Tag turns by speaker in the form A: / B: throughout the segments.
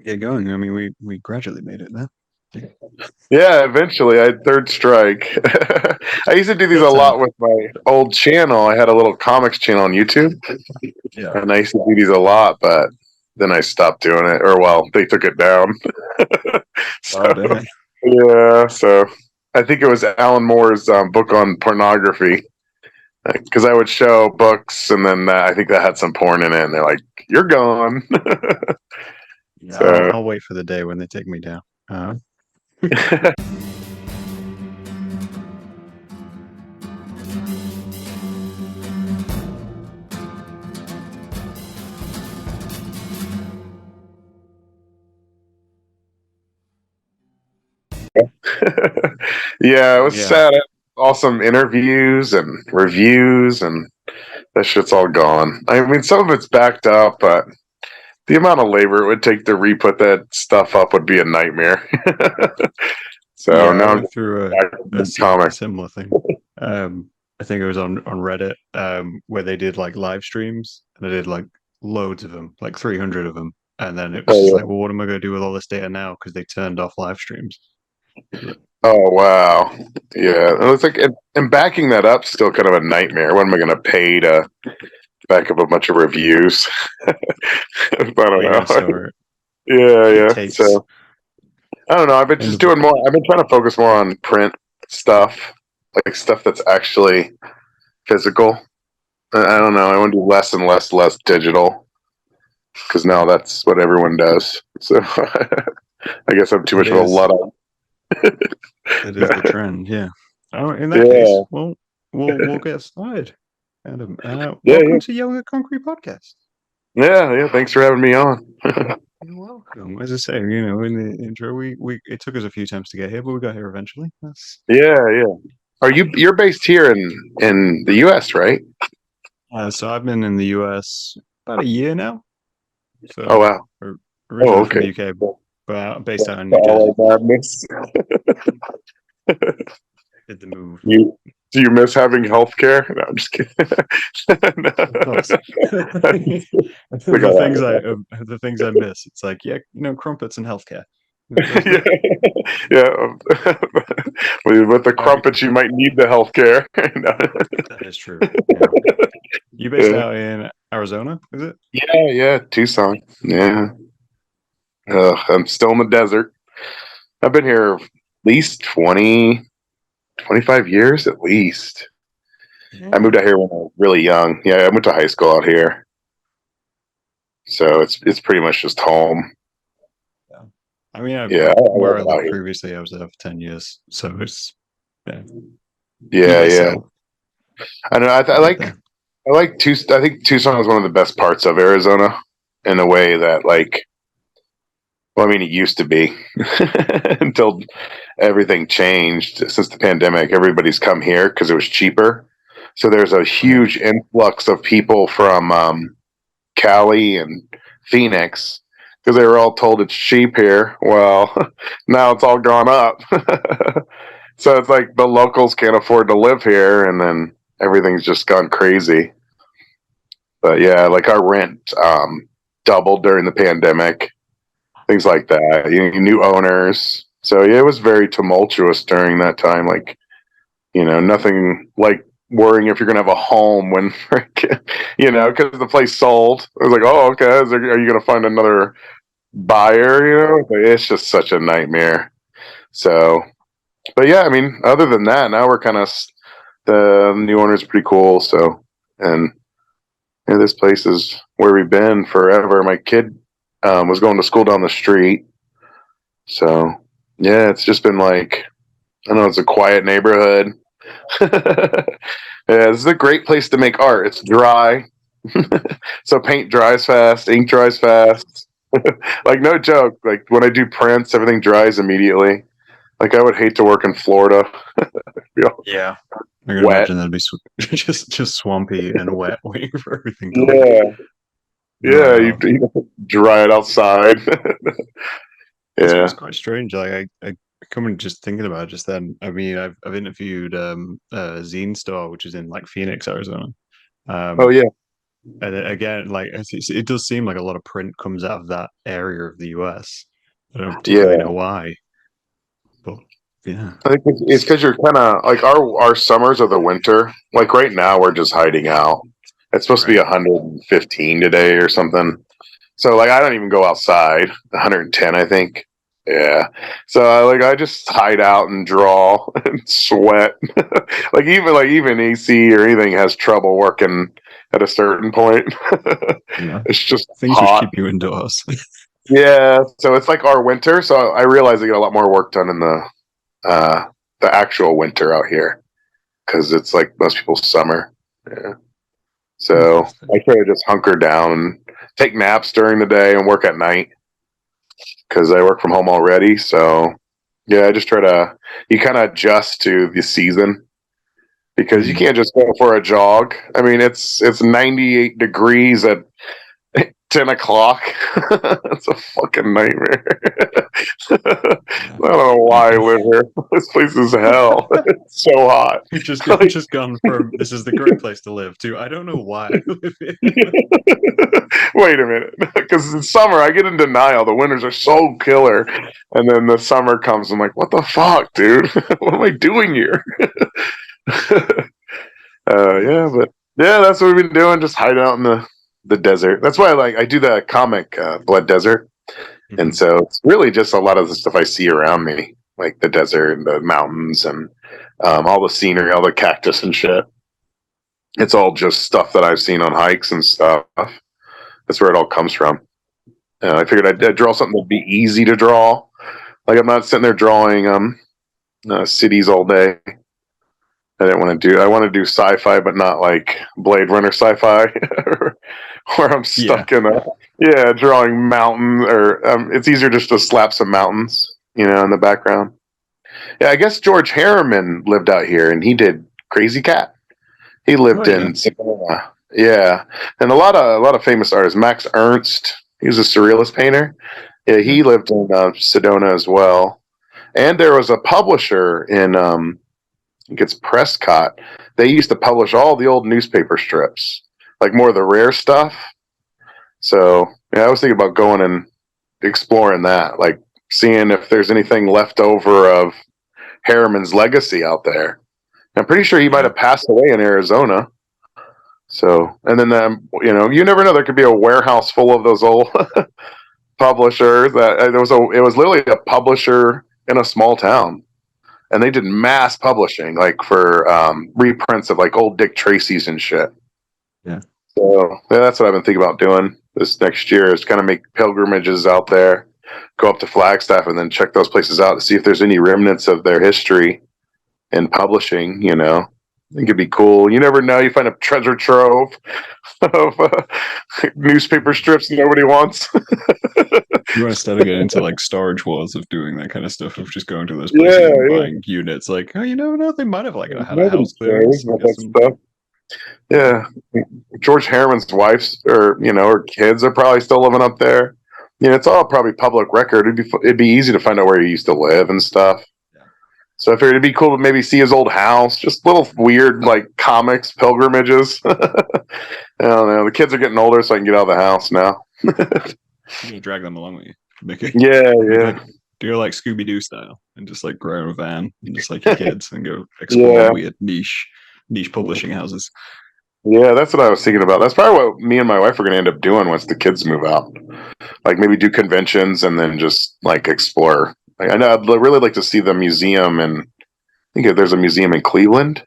A: get going. I mean, we gradually made it there.
B: Yeah, eventually I had third strike. I used to do these a
A: Third time.
B: lot with my old channel. I had a little comics channel on YouTube,
A: Yeah.
B: and I used to do these a lot, but then I stopped doing it. Or well, they took it down. So
A: Oh, did it?
B: yeah, so I think it was Alan Moore's book on pornography because I would show books, and then I think that had some porn in it, and they're like, "You're gone."
A: Yeah, I'll
B: So
A: I'll wait for the day when they take me down. Uh,
B: yeah, it was
A: yeah,
B: sad. Awesome interviews and reviews, and that shit's all gone. I mean, some of it's backed up, but the amount of labor it would take to re-put that stuff up would be a nightmare. So
A: yeah. I
B: now I'm
A: went
B: just
A: through
B: back to
A: a
B: the comic.
A: similar thing. I think it was on Reddit, where they did like live streams, and they did like loads of them, like 300 of them, and then it was just like,
B: Oh,
A: well, what am I going to do with all this data now? Because they turned off live streams.
B: oh wow, yeah. And it's like, and backing that up still kind of a nightmare. What am I going to pay to back up a bunch of reviews? I don't
A: Oh yeah,
B: know.
A: so
B: Yeah,
A: it
B: yeah.
A: takes
B: So I don't know. I've been
A: end
B: just
A: of the
B: doing more. I've been trying to focus more on print stuff, like stuff that's actually physical. I don't know. I want to do less and less digital because now that's what everyone does. So I guess I'm too
A: it
B: much of a
A: is
B: luddite.
A: it is the trend, yeah. Oh, in that case,
B: Yeah,
A: well, we'll get started. Adam,
B: yeah,
A: welcome
B: yeah,
A: to Yoga Concrete Podcast.
B: yeah, yeah. Thanks for having me on.
A: You're welcome. As I say, in the intro, we it took us a few times to get here, but we got here eventually. That's
B: Yeah, yeah. Are you're based here in the U.S., right?
A: so I've been in the US about a year now.
B: Oh
A: So
B: wow. Oh
A: originally from
B: okay.
A: the UK,
B: So,
A: but based out in New Jersey.
B: all our madness.
A: Did the move,
B: You do you miss having health care? No, I'm just kidding.
A: of course.
B: Like,
A: The things I miss. It's like, yeah, crumpets and healthcare. That's
B: yeah,
A: it.
B: yeah. With the
A: Have you,
B: crumpets, you might need the health care.
A: that is true. Yeah. You based
B: Yeah,
A: out in Arizona, is it?
B: yeah, yeah. Tucson. Yeah. I'm still in the desert. I've been here at least 20, 25 years at least. I moved
A: Yeah.
B: out here when I was really young. Yeah, I went to high school out here, so it's pretty much just home.
A: Yeah. I mean,
B: Yeah, I
A: where
B: love
A: I
B: it out
A: lived
B: here.
A: previously, I was there for 10 years. So it's, yeah, you
B: Yeah,
A: guys
B: yeah.
A: settle.
B: I don't know.
A: You get there.
B: I like Tucson. I think Tucson is one of the best parts of Arizona in a way that, like, well, I mean, it used to be until everything changed since the pandemic. Everybody's come here because it was cheaper. So there's a
A: Right.
B: huge influx of people from Cali and Phoenix because they were all told it's cheap here. Well, now it's all gone up. So it's like the locals can't afford to live here, and then everything's just gone crazy. But yeah, like our rent doubled during the pandemic, things like that. New owners. So yeah, it was very tumultuous during that time. Like, nothing like worrying if you're gonna have a home when, because the place sold. It was like, oh, okay, are you gonna find another buyer? It's just such a nightmare. So, but yeah, I mean, other than that, now we're kind of the new owner's pretty cool. So, and this place is where we've been forever. My kid was going to school down the street, so yeah, it's just been like, I don't know, it's a quiet neighborhood. Yeah, this is a great place to make art. It's dry, so paint dries fast, ink dries fast. Like no joke. Like when I do prints, everything dries immediately. Like I would hate to work in Florida. You know,
A: Yeah. I can
B: wet.
A: imagine that'd be just swampy and wet, waiting for everything to like
B: Yeah,
A: dry
B: yeah.
A: off.
B: You dry it outside.
A: It's
B: Yeah.
A: quite strange. Like I coming just thinking about it just then. I mean, I've interviewed Zine Store, which is in like Phoenix, Arizona.
B: Oh
A: Um,
B: yeah.
A: And then again, like it does seem like a lot of print comes out of that area of the US. I don't particularly
B: Yeah.
A: know why, but yeah.
B: I think it's because you're kind of like our summers are the winter. Like right now, we're just hiding out. It's supposed to be
A: Right.
B: 115 today or something. So like I don't even go outside. 110, I think. Yeah. So I just hide out and draw and sweat. Like even AC or anything has trouble working at a certain point.
A: Yeah.
B: It's just
A: Things which
B: hot.
A: keep you indoors.
B: Yeah. So it's like our winter. So I realize I get a lot more work done in uh the actual winter out here because it's like most people's summer. Yeah. So
A: Interesting.
B: I try to just hunker down and take naps during the day and work at night because I work from home already. So yeah, I just try to you kind of adjust to the season because you
A: Mm.
B: can't just go for a jog. I mean, it's 98 degrees at 10 o'clock. It's a fucking nightmare. I
A: Yeah.
B: don't know why I live here. This place is hell. It's so hot.
A: You've just gone from this is the great place to live to I don't know why I live here.
B: Wait a minute, because in summer I get in denial. The winters are so killer, and then the summer comes. I'm like, what the fuck, dude? What am I doing here? Yeah, but yeah, that's what we've been doing. Just hide out in the desert. That's why I do the comic Blood Desert, and
A: Mhm.
B: so it's really just a lot of the stuff I see around me, like the desert and the mountains and all the scenery, all the cactus and shit. It's all just stuff that I've seen on hikes and stuff. That's where it all comes from. I figured I'd draw something that'd be easy to draw. Like I'm not sitting there drawing cities all day. I didn't want to do. I want to do sci-fi, but not like Blade Runner sci-fi, where I'm
A: Yeah.
B: stuck in a drawing mountains. Or it's easier just to slap some mountains, in the background. Yeah, I guess George Harriman lived out here, and he did Crazy Cat. He
A: Oh
B: lived
A: yeah.
B: in Sedona. Yeah, and a lot of famous artists. Max Ernst, he was a surrealist painter. Yeah,
A: Yeah.
B: he lived in Sedona as well. And there was a publisher in I think it's Prescott. They used to publish all the old newspaper strips, like more of the rare stuff. So yeah, I was thinking about going and exploring that, like seeing if there's anything left over of Harriman's legacy out there. I'm pretty sure he might
A: Yeah.
B: have passed away in Arizona. So, and then you never know. There could be a warehouse full of those old publishers. That it was literally a publisher in a small town, and they did mass publishing, like for reprints of like old Dick Tracy's and shit.
A: Yeah.
B: So yeah, that's what I've been thinking about doing this next year is kind of make pilgrimages out there, go up to Flagstaff, and then check those places out to see if there's any remnants of their history in publishing. I think it'd be cool. You never know. You find a treasure trove of newspaper strips nobody wants.
A: You want to start to get into like storage wars of doing that kind of stuff of just going to those places
B: Yeah,
A: and
B: yeah.
A: buying units. Like, oh, you never know, they might have like had a
B: Nobody
A: house
B: cares
A: clearance and
B: about
A: get
B: that
A: some.
B: stuff.
A: Yeah.
B: Yeah, George Harriman's wife's or her kids are probably still living up there. It's all probably public record. It'd be easy to find out where he used to live and stuff.
A: Yeah.
B: So I figured it'd be cool to maybe see his old house. Just little weird like comics pilgrimages. I don't know. The kids are getting older, so I can get out of the house now.
A: You're gonna drag them along with you.
B: Yeah,
A: Make
B: yeah,
A: like do like Scooby Doo style and just like grow a van and just like your kids and go explore
B: yeah,
A: weird niche publishing houses.
B: yeah. That's what I was thinking about. That's probably what me and my wife are going to end up doing once the kids move out. Like maybe do conventions and then just like explore. I know I'd really like to see the museum, and I think there's a museum in Cleveland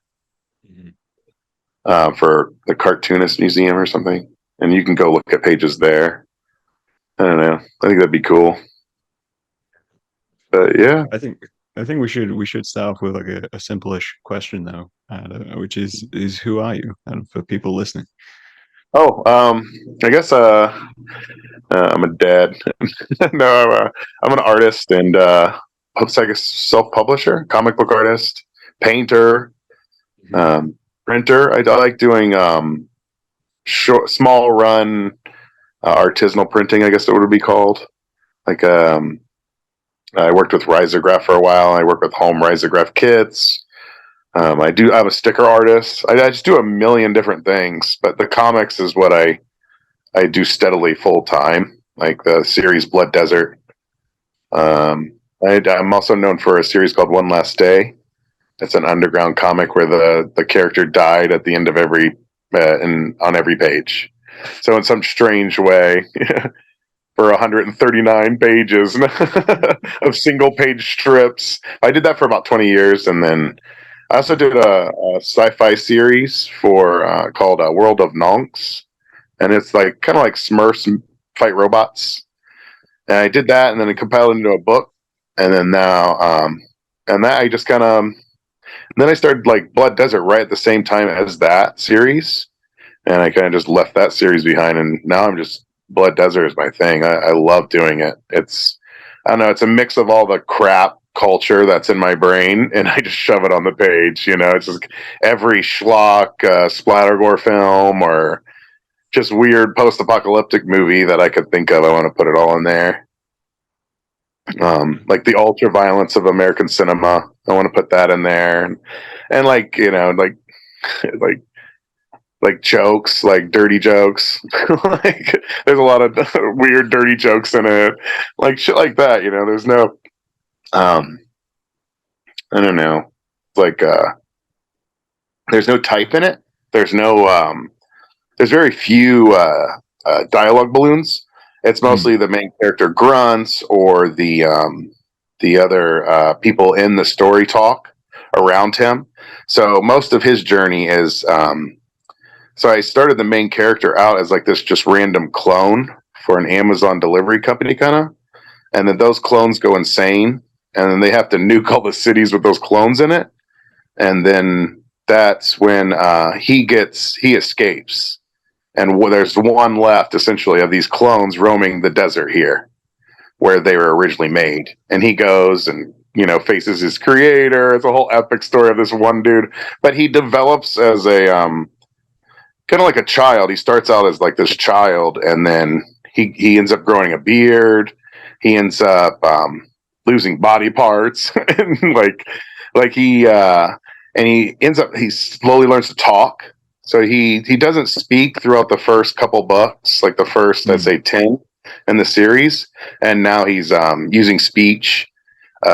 A: Mhm.
B: for the cartoonist museum or something, and you can go look at pages there. I don't know. I think that'd be cool. But yeah.
A: I think we should start off with like a simple-ish question though, which is who are you? And for people listening.
B: Oh, I guess I'm a dad. No, I'm an artist and I guess self-publisher, comic book artist, painter,
A: Mhm.
B: printer. I like doing short, small run artisanal printing. I guess it would be called. Like I worked with Risograph for a while. I work with home Risograph kits. I'm a sticker artist. I just do a million different things, but the comics is what I do steadily full time, like the series Blood Desert. I'm also known for a series called One Last Day. It's an underground comic where the character died at the end of every on every page. So in some strange way, for 139 pages of single page strips, I did that for about 20 years, and then I also did a sci-fi series for called World of Nonks, and it's like kind of like Smurfs fight robots. And I did that, and then I compiled it into a book, and then now, and that I just kind of, then I started like Blood Desert right at the same time as that series, and I kind of just left that series behind, and now I'm just Blood Desert is my thing. I love doing it. It's I don't know, it's a mix of all the crap culture that's in my brain, and I just shove it on the page. You know, it's just every schlock splatter gore film or just weird post-apocalyptic movie that I could think of. I want to put it all in there. Like the ultra violence of American cinema. I want to put that in there, and like you know, like like jokes, like dirty jokes. Like there's a lot of weird, dirty jokes in it, like shit like that. You know, there's no, um, I don't know, like there's no type in it. There's no, there's very few dialogue balloons. It's
A: Mm.
B: mostly the main character grunts or the other people in the story talk around him. So most of his journey is so I started the main character out as like this just random clone for an Amazon delivery company, kind of, and then those clones go insane, and then they have to nuke all the cities with those clones in it, and then that's when he escapes, and there's one left essentially of these clones roaming the desert here where they were originally made, and he goes and faces his creator. It's a whole epic story of this one dude, but he develops as a kind of like a child. He starts out as like this child, and then he ends up growing a beard. He ends up losing body parts, and like he and he slowly learns to talk. So he doesn't speak throughout the first couple books, like the first I'd
A: Mm.
B: say 10 in the series, and now he's using speech,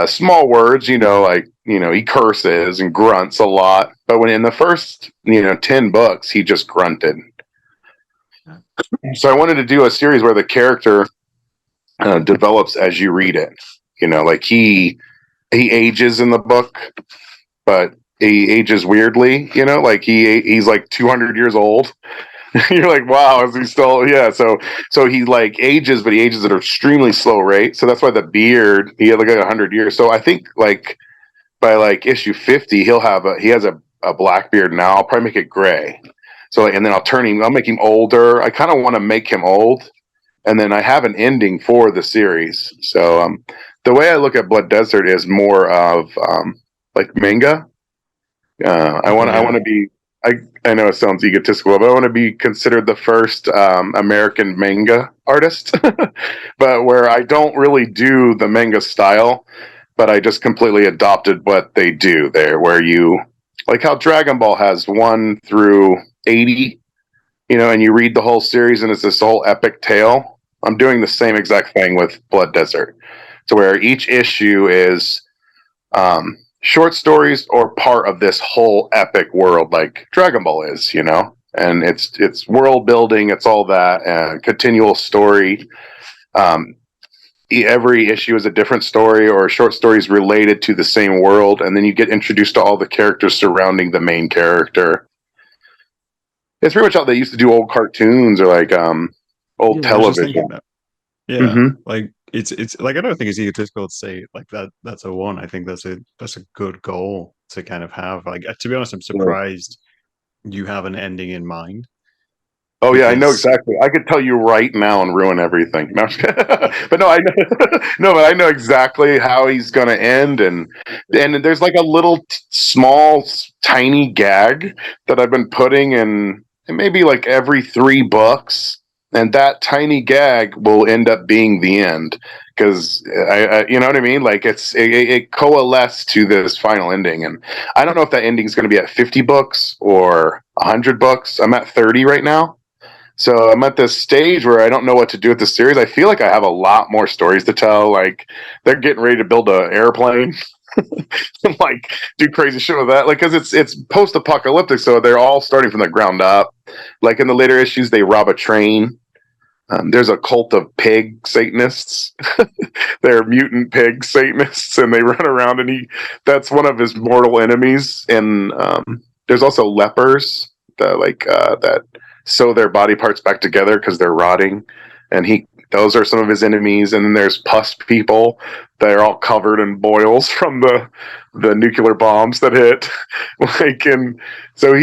B: small words, like he curses and grunts a lot. But when in the first 10 books, he just grunted. So I wanted to do a series where the character develops as you read it. Like he ages in the book, but he ages weirdly. Like he's like 200 years old. You're like, wow, is he still? Yeah. So he like ages, but he ages at an extremely slow rate. So that's why the beard, he had like 100 years. So I think like by like issue 50, he has a black beard now. I'll probably make it gray. So like, and then I'll make him older. I kind of want to make him old, and then I have an ending for the series. So the way I look at Blood Desert is more of like manga.
A: Okay,
B: I
A: yeah.
B: want to be. I know it sounds egotistical, but I want to be considered the first American manga artist. But where I don't really do the manga style, but I just completely adopted what they do there. Where you like how Dragon Ball has 1 through 80, and you read the whole series and it's this whole epic tale. I'm doing the same exact thing with Blood Desert, to where each issue is short stories or part of this whole epic world, like Dragon Ball is, and it's world building, it's all that, continual story. Um, every issue is a different story or short stories related to the same world, and then you get introduced to all the characters surrounding the main character. It's pretty much how they used to do old cartoons or like old
A: Yeah, I was just thinking
B: television.
A: that. Yeah,
B: Mm-hmm.
A: like it's like I don't think it's egotistical to say like that's a one. I think that's a good goal to kind of have. Like to be honest, I'm
B: Yeah.
A: surprised you have an ending in mind
B: Oh yeah, I know
A: because
B: exactly. I could tell you right now and ruin everything. No, but no, I know, no, but I know exactly how he's going to end, and there's like a little small, tiny gag that I've been putting in maybe like every 3 books, and that tiny gag will end up being the end because you know what I mean. Like it coalesced to this final ending, and I don't know if that ending is going to be at 50 books or 100 books. I'm at 30 right now. So I'm at this stage where I don't know what to do with the series. I feel like I have a lot more stories to tell. Like they're getting ready to build an airplane and like do crazy shit with that. Like because it's post apocalyptic, so they're all starting from the ground up. Like in the later issues, they rob a train. There's a cult of pig Satanists. They're mutant pig Satanists, and they run around, and that's one of his mortal enemies. And there's also lepers that sew their body parts back together because they're rotting, and those are some of his enemies. And then there's pus people that are all covered in boils from the nuclear bombs that hit. And so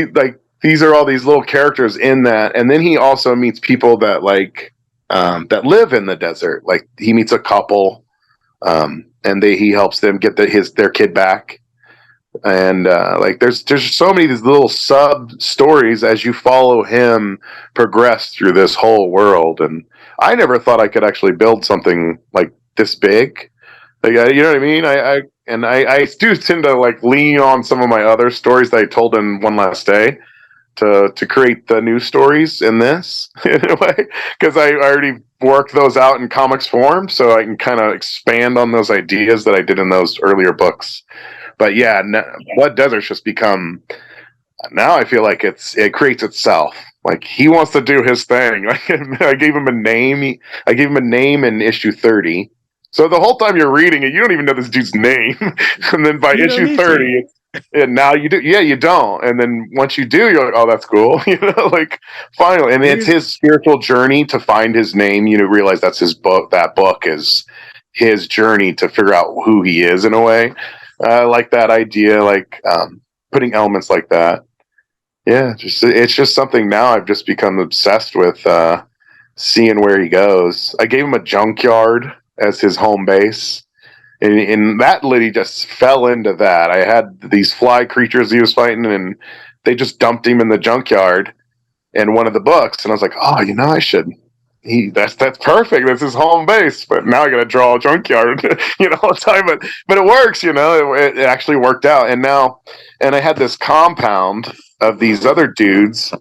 B: these are all these little characters in that. And then he also meets people that that live in the desert. Like he meets a couple, and he helps them get their kid back. And there's so many of these little sub stories as you follow him progress through this whole world. And I never thought I could actually build something like this big. Like, you know what I mean? I do tend to lean on some of my other stories that I told in One Last Day to create the new stories in this in a way, because I already worked those out in comics form, so I can kind of expand on those ideas that I did in those earlier books. But yeah, Blood Desert's just become, now I feel like it creates itself. Like he wants to do his thing. I gave him a name. I gave him a name in issue 30. So the whole time you're reading it, you don't even know this dude's name. And then by
A: You don't
B: issue
A: need
B: 30, and now you do. Yeah, you don't. And then once you do, you're like, oh, that's cool. Finally. And it's
A: to.
B: his spiritual journey to find his name. Realize that's his book. That book is his journey to figure out who he is in a way. I like that idea, putting elements like that. Yeah, it's just something now I've just become obsessed with, seeing where he goes. I gave him a junkyard as his home base. And that lady just fell into that. I had these fly creatures he was fighting, and they just dumped him in the junkyard in one of the books. And I was like, oh, I should. That's perfect. That's his home base. But now I got to draw a junkyard, all the time. But it works. It actually worked out. And I had this compound of these other dudes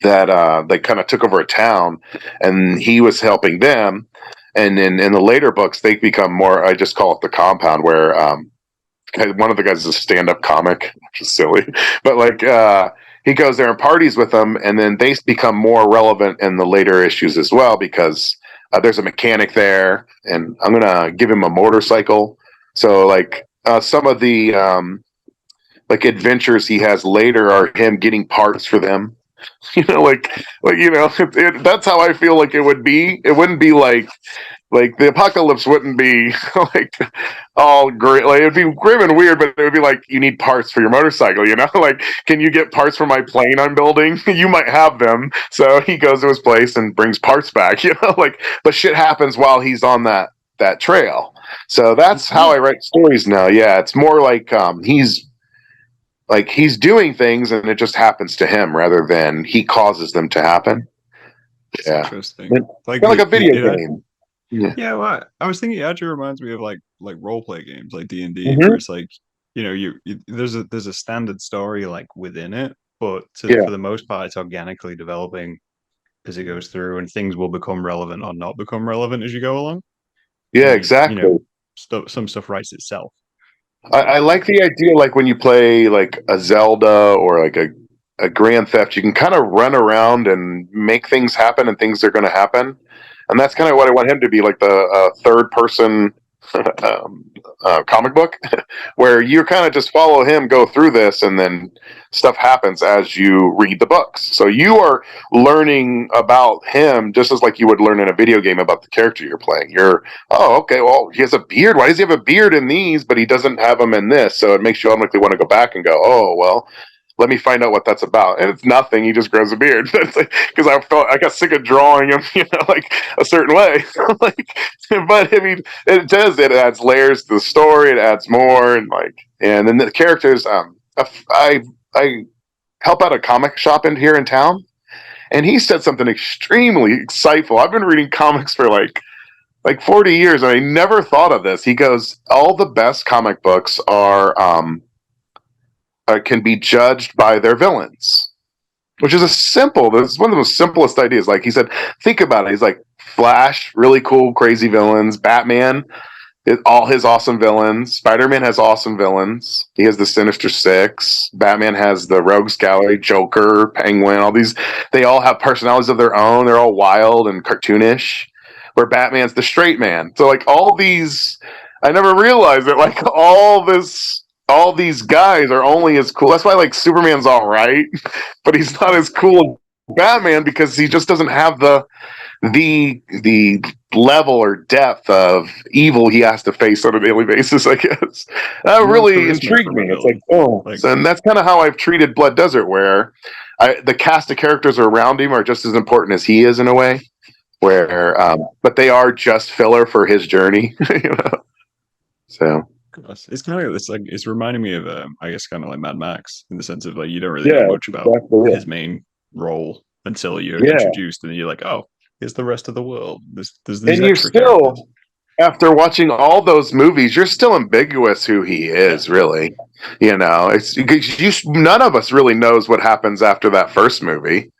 B: that they kind of took over a town, and he was helping them. And in the later books, they become more. I just call it the compound, where one of the guys is a stand-up comic, which is silly, but he goes there and parties with them, and then they become more relevant in the later issues as well, because there's a mechanic there, and I'm gonna give him a motorcycle. So some of the adventures he has later are him getting parts for them. That's how I feel like it would be. It wouldn't be like the apocalypse wouldn't be all great. It'd be grim and weird, but it would be like, you need parts for your motorcycle. Can you get parts for my plane I'm building? You might have them. So he goes to his place and brings parts back. But shit happens while he's on that trail. So that's how I write stories now. Yeah, it's more he's doing things, and it just happens to him rather than he causes them to happen. Yeah,
A: Interesting.
B: like a video game.
A: Yeah, well, I was thinking it actually reminds me of role play games like D&D,
B: Mm-hmm.
A: where it's there's a standard story within it, but for the most part it's organically developing as it goes through, and things will become relevant or not become relevant as you go along.
B: Yeah, exactly.
A: Some stuff writes itself.
B: I like the idea, when you play a Zelda or a Grand Theft, you can kind of run around and make things happen, and things are going to happen. And that's kind of what I want him to be, the third person comic book, where you kind of just follow him go through this, and then stuff happens as you read the books. So you are learning about him just as you would learn in a video game about the character you're playing. You're, oh, okay, well, he has a beard. Why does he have a beard in these, but he doesn't have them in this? So it makes you automatically want to go back and go, oh, well, let me find out what that's about. And it's nothing. He just grows a beard. Because I got sick of drawing him, a certain way. But I mean, it adds layers to the story. It adds more, and then the characters. I help out a comic shop here in town, and he said something extremely insightful. I've been reading comics for like 40 years, and I never thought of this. He goes, all the best comic books are can be judged by their villains, which is this is one of the most simplest ideas. Like he said, think about it. He's like Flash, really cool, crazy villains. Batman, all his awesome villains. Spider-Man has awesome villains. He has the Sinister Six. Batman has the Rogues Gallery, Joker, Penguin. All these, they all have personalities of their own. They're all wild and cartoonish. Where Batman's the straight man. So like all these, I never realized that like all these guys are only as cool. That's why like Superman's all right, but he's not as cool as Batman because he just doesn't have the level or depth of evil he has to face on a daily basis. I guess that really intrigued me. It's like, oh, and that's kind of how I've treated Blood Desert, where the cast of characters around him are just as important as he is in a way. Where, but they are just filler for his journey. So
A: it's kind of it's reminding me of I guess kind of like Mad Max in the sense of like you don't really know much about his main role until you're introduced, and then you're like, oh, here's the rest of the world. There's these and you're still characters.
B: After watching all those movies, you're still ambiguous who he is, really. It's because none of us really knows what happens after that first movie.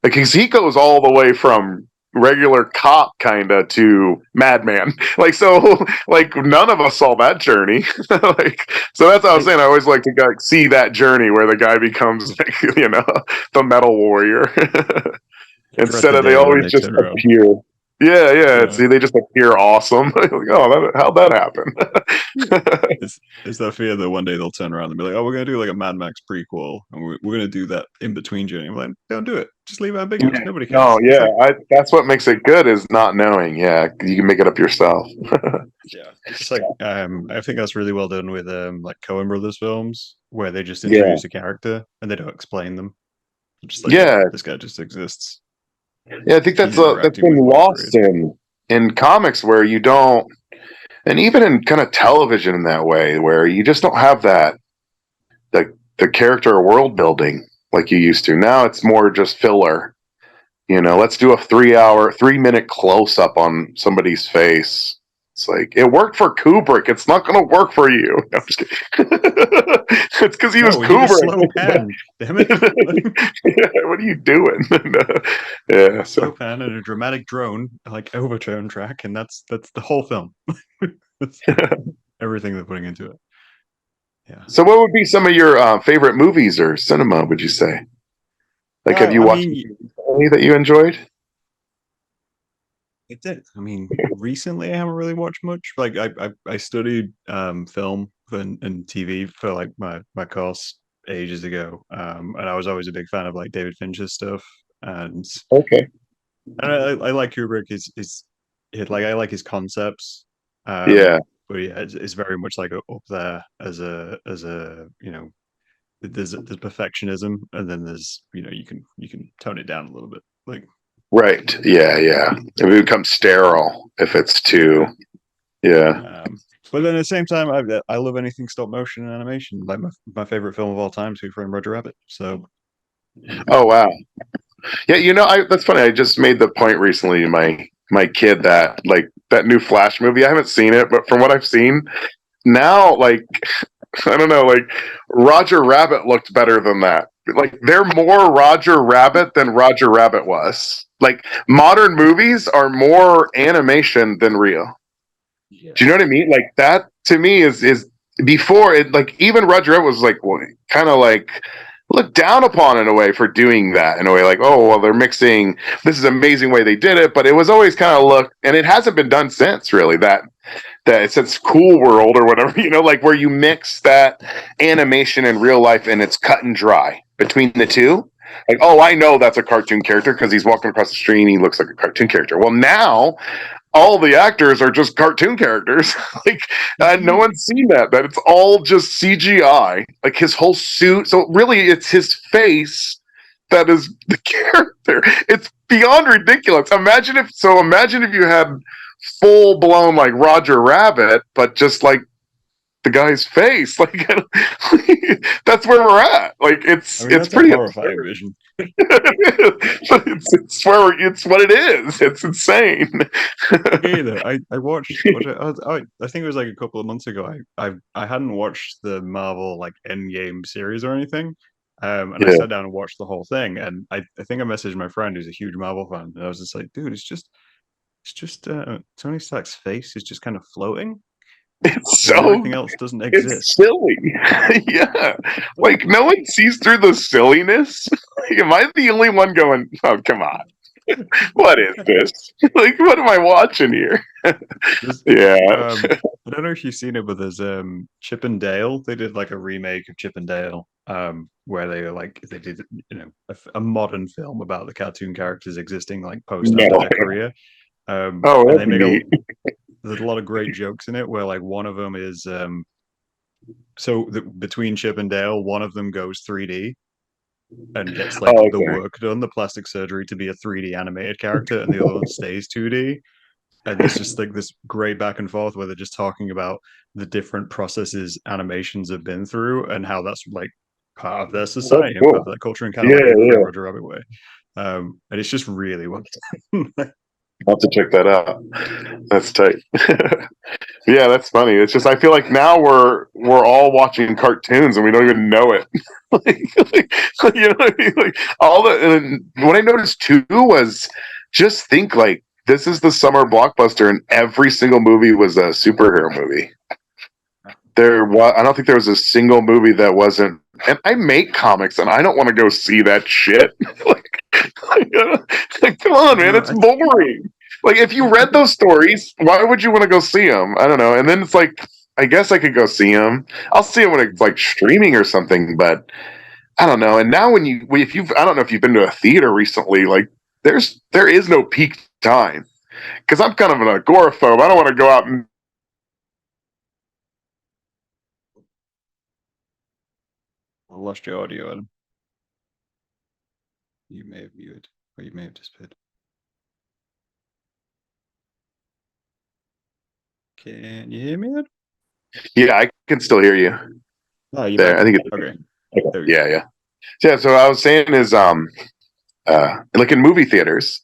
B: Because he goes all the way from regular cop kind of to madman, like, so like none of us saw that journey. Like, so that's what I was saying. I always like to see that journey where the guy becomes like, the metal warrior instead of they always just appear. Yeah. See, they just appear awesome. Like, oh, how'd that happen?
A: It's that fear that one day they'll turn around and be like, oh, we're gonna do like a Mad Max prequel, and we're gonna do that in between journey. I'm like, don't do it. Just leave it ambiguous. Nobody cares.
B: No, yeah, that's what makes it good is not knowing. Yeah, you can make it up yourself.
A: Yeah, it's like I think that's really well done with like Coen Brothers films where they just introduce a character and they don't explain them. Just like, this guy just exists.
B: Yeah, I think that's been lost in comics where you don't, and even in kind of television in that way, where you just don't have that the character or world building like you used to. Now it's more just filler. Let's do a 3-minute close up on somebody's face. It's like, it worked for Kubrick. It's not going to work for you. No, I'm just kidding. It's because he was Kubrick.
A: Slow pan. Damn it.
B: What are you doing? Yeah.
A: Slow pan and a dramatic drone, like overtone track, and that's the whole film. Everything they're putting into it. Yeah.
B: So what would be some of your favorite movies or cinema, would you say? Like, have you watched any that you enjoyed?
A: It did. I mean, recently I haven't really watched much. Like I studied film and TV for like my course ages ago, and I was always a big fan of like David Fincher's stuff. And I like Kubrick. I like his concepts. But yeah, it's very much like up there as a there's perfectionism, and then there's you can tone it down a little bit, like.
B: Right. Yeah. It becomes sterile if it's too. Yeah.
A: But then at the same time, I love anything stop motion and animation. Like my favorite film of all time is Who Framed Roger Rabbit. So.
B: Oh wow. Yeah, that's funny. I just made the point recently to my kid that like that new Flash movie. I haven't seen it, but from what I've seen now, like I don't know, like Roger Rabbit looked better than that. Like they're more Roger Rabbit than Roger Rabbit was. Like modern movies are more animation than real. Yeah. Do you know what I mean? Like that to me is before it, like even Roger Rabbit was like kind of like looked down upon in a way for doing that in a way, like, oh well, they're mixing, this is an amazing way they did it, but it was always kind of looked, and it hasn't been done since really, that it's Cool World or whatever, like where you mix that animation and real life and it's cut and dry between the two. Like, oh, I know that's a cartoon character because he's walking across the street and he looks like a cartoon character. Well, now all the actors are just cartoon characters. Like, no one's seen that it's all just CGI, like his whole suit. So really it's his face that is the character. It's beyond ridiculous. Imagine if you had full blown like Roger Rabbit, but just like the guy's face. Like that's where we're at. Like it's pretty
A: horrifying vision.
B: It's what it is. It's insane.
A: Either I watched I think it was like a couple of months ago. I hadn't watched the Marvel like Endgame series or anything, and I
B: Yeah,
A: sat down and watched the whole thing. And I think I messaged my friend who's a huge Marvel fan, and I was just like, dude, it's just Tony Stark's face is just kind of floating,
B: it's
A: and
B: so
A: everything else doesn't
B: it's
A: exist.
B: silly. Yeah, like no one sees through the silliness. Like, am I the only one going? Oh, come on! What is this? Like, what am I watching here?
A: There's,
B: Yeah.
A: I don't know if you've seen it, but there's Chip and Dale. They did like a remake of Chip and Dale, where they did a modern film about the cartoon characters existing like post
B: No.
A: after their career.
B: Oh,
A: And
B: that's
A: they make a
B: neat.
A: there's a lot of great jokes in it where like one of them is between Chip and Dale, one of them goes 3D and gets like
B: Oh,
A: the
B: okay.
A: work done, the plastic surgery to be a 3D animated character, and the other one stays 2D. And there's just like this great back and forth where they're just talking about the different processes animations have been through and how that's like part of their
B: That's
A: society and part of
B: cool.
A: their culture and kind of
B: Yeah,
A: like in Who
B: yeah.
A: Roger Rabbit way. And it's just really well done.
B: I'll have to check that out. That's tight. Yeah, that's funny. It's just I feel like now we're all watching cartoons and we don't even know it. You know what I mean? Like all the and what I noticed too was just think like this is the summer blockbuster and every single movie was a superhero movie. I don't think there was a single movie that wasn't. And I make comics, and I don't want to go see that shit. Like, come on, man,
A: No,
B: it's boring. Like, if you read those stories, why would you want to go see them? I don't know. And then it's like, I guess I could go see them. I'll see them when it's like streaming or something, but I don't know. And now if you've, I don't know if you've been to a theater recently, like there is no peak time because I'm kind of an agoraphobe. I don't want to go out and
A: I lost your audio, Adam. You may have muted, or you may have disappeared. Can you hear me, Adam?
B: yeah, I can still hear you
A: Oh, you
B: there.
A: back
B: I
A: now.
B: think
A: Okay,
B: it's
A: there we go.
B: yeah, yeah. Yeah, so I was saying is like in movie theaters,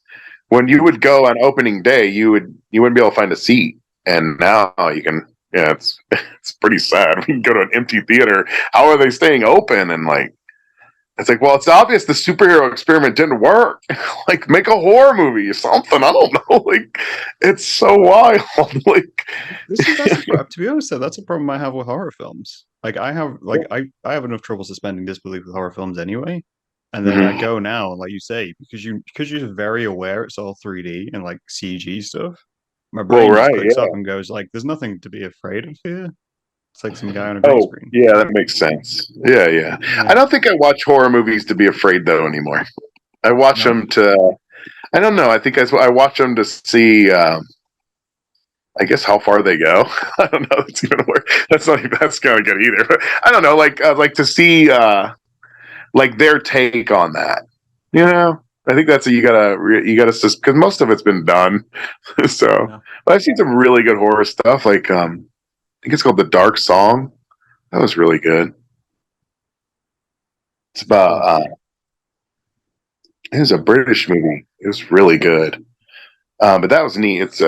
B: when you would go on opening day, you wouldn't be able to find a seat. And now you can yeah, it's it's pretty sad. We can go to an empty theater. How are they staying open? And like it's like, well, it's obvious the superhero experiment didn't work. Like make a horror movie or something. I don't know. Like it's so wild. Like
A: That's a to be honest though, that's a problem I have with horror films. Like I have enough trouble suspending disbelief with horror films anyway. And then I
B: Mhm.
A: go now, and like you say, because you're very aware it's all 3D and like CG stuff, my
B: Well,
A: brain just
B: right,
A: clicks
B: yeah.
A: up and goes like, "There's nothing to be afraid of here." It's like some guy on a green
B: Oh,
A: screen.
B: yeah, that makes sense. Yeah, yeah. I
A: Yeah.
B: don't think I watch horror movies to be afraid though anymore. I watch
A: No.
B: them to. I don't know. I think I watch them to see. I guess how far they go. I don't know. That's even worse. That's not even. That's kind of good either. But I don't know. Like to see like their take on that. You know. I think that's a, you gotta because most of it's been done. So,
A: Yeah.
B: but I've seen some really good horror stuff. Like I think it's called The Dark Song. That was really good. It's
A: Is it called?
B: about it was a British movie. It was really good. But that was neat. It's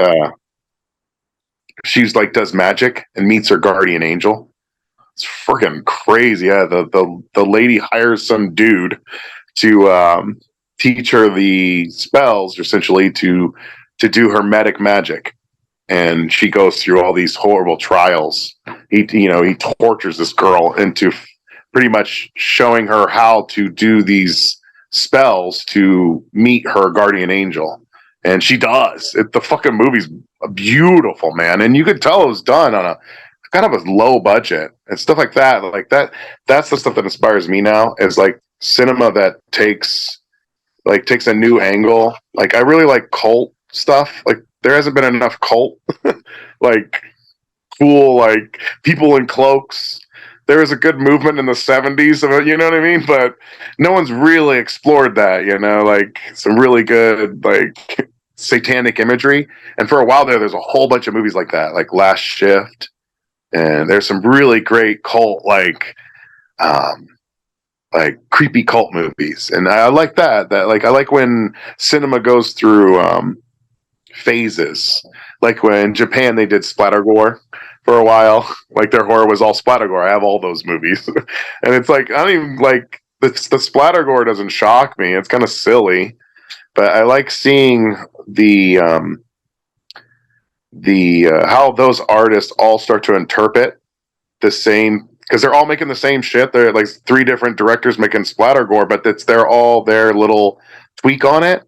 B: she's like does magic and meets her guardian angel. It's freaking crazy. Yeah, the lady hires some dude to teach her the spells, essentially to do her medic magic, and she goes through all these horrible trials. He tortures this girl into pretty much showing her how to do these spells to meet her guardian angel, and she does. The fucking movie's beautiful, man, and you could tell it was done on a kind of a low budget and stuff like that. Like that, that's the stuff that inspires me now. Is like cinema that takes a new angle. Like I really like cult stuff. Like there hasn't been enough cult like cool like people in cloaks. There was a good movement in the 70s of it, you know what I mean? But no one's really explored that, like some really good like satanic imagery. And for a while there's a whole bunch of movies like that, like Last Shift, and there's some really great cult um like creepy cult movies, and I like that. That like I like when cinema goes through phases. Like when Japan they did splatter gore for a while. Like their horror was all splatter gore. I have all those movies, and it's like I don't even like the splatter gore doesn't shock me. It's kind of silly, but I like seeing the how those artists all start to interpret the same because they're all making the same shit. They're like three different directors making splatter gore, but it's they're all their little tweak on it.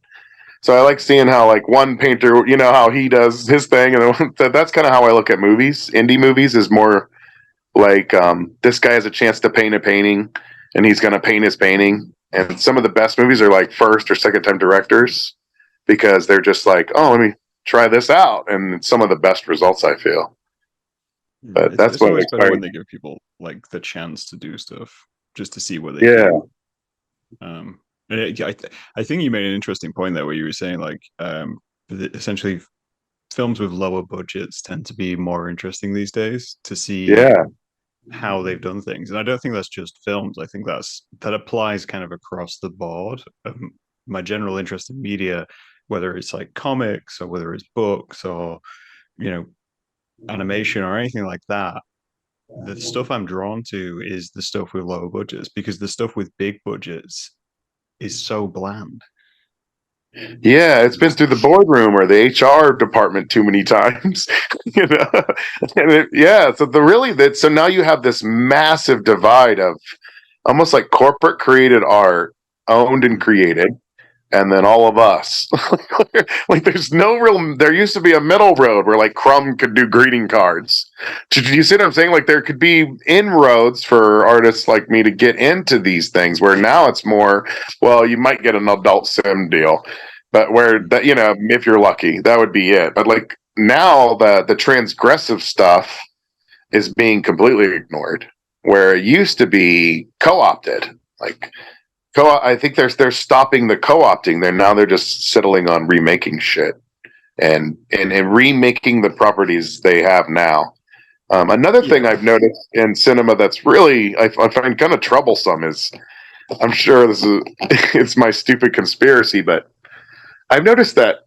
B: So I like seeing how like one painter, you know, how he does his thing, and that's kind of how I look at movies. Indie movies is more like this guy has a chance to paint a painting, and he's going to paint his painting. And some of the best movies are like first or second time directors because they're just like, oh, let me try this out, and it's some of the best results I feel. But that's
A: It's
B: what
A: always better
B: inspired.
A: when they give people like the chance to do stuff just to see what they
B: Yeah,
A: do. Um, and I think you made an interesting point there where you were saying like essentially films with lower budgets tend to be more interesting these days to see
B: yeah,
A: how they've done things. And I don't think that's just films. I think that applies kind of across the board. My general interest in media, whether it's like comics or whether it's books or you know animation or anything like that, the stuff I'm drawn to is the stuff with low budgets because the stuff with big budgets is so bland.
B: yeah. It's been through the boardroom or the HR department too many times, you know. Yeah. So the really that so now you have this massive divide of almost like corporate created art, owned and created, and then all of us. Like there's no real there used to be a middle road where like Crumb could do greeting cards. Do you see what I'm saying? Like there could be inroads for artists like me to get into these things where now it's more, well, you might get an adult sim deal. But where that, you know, if you're lucky, that would be it. But like now the transgressive stuff is being completely ignored. Where it used to be co-opted. Like I think they're stopping the co-opting. They're just settling on remaking shit and remaking the properties they have now. Another thing
A: Yeah,
B: I've noticed in cinema that's really I find kind of troublesome is I'm sure this is it's my stupid conspiracy, but I've noticed that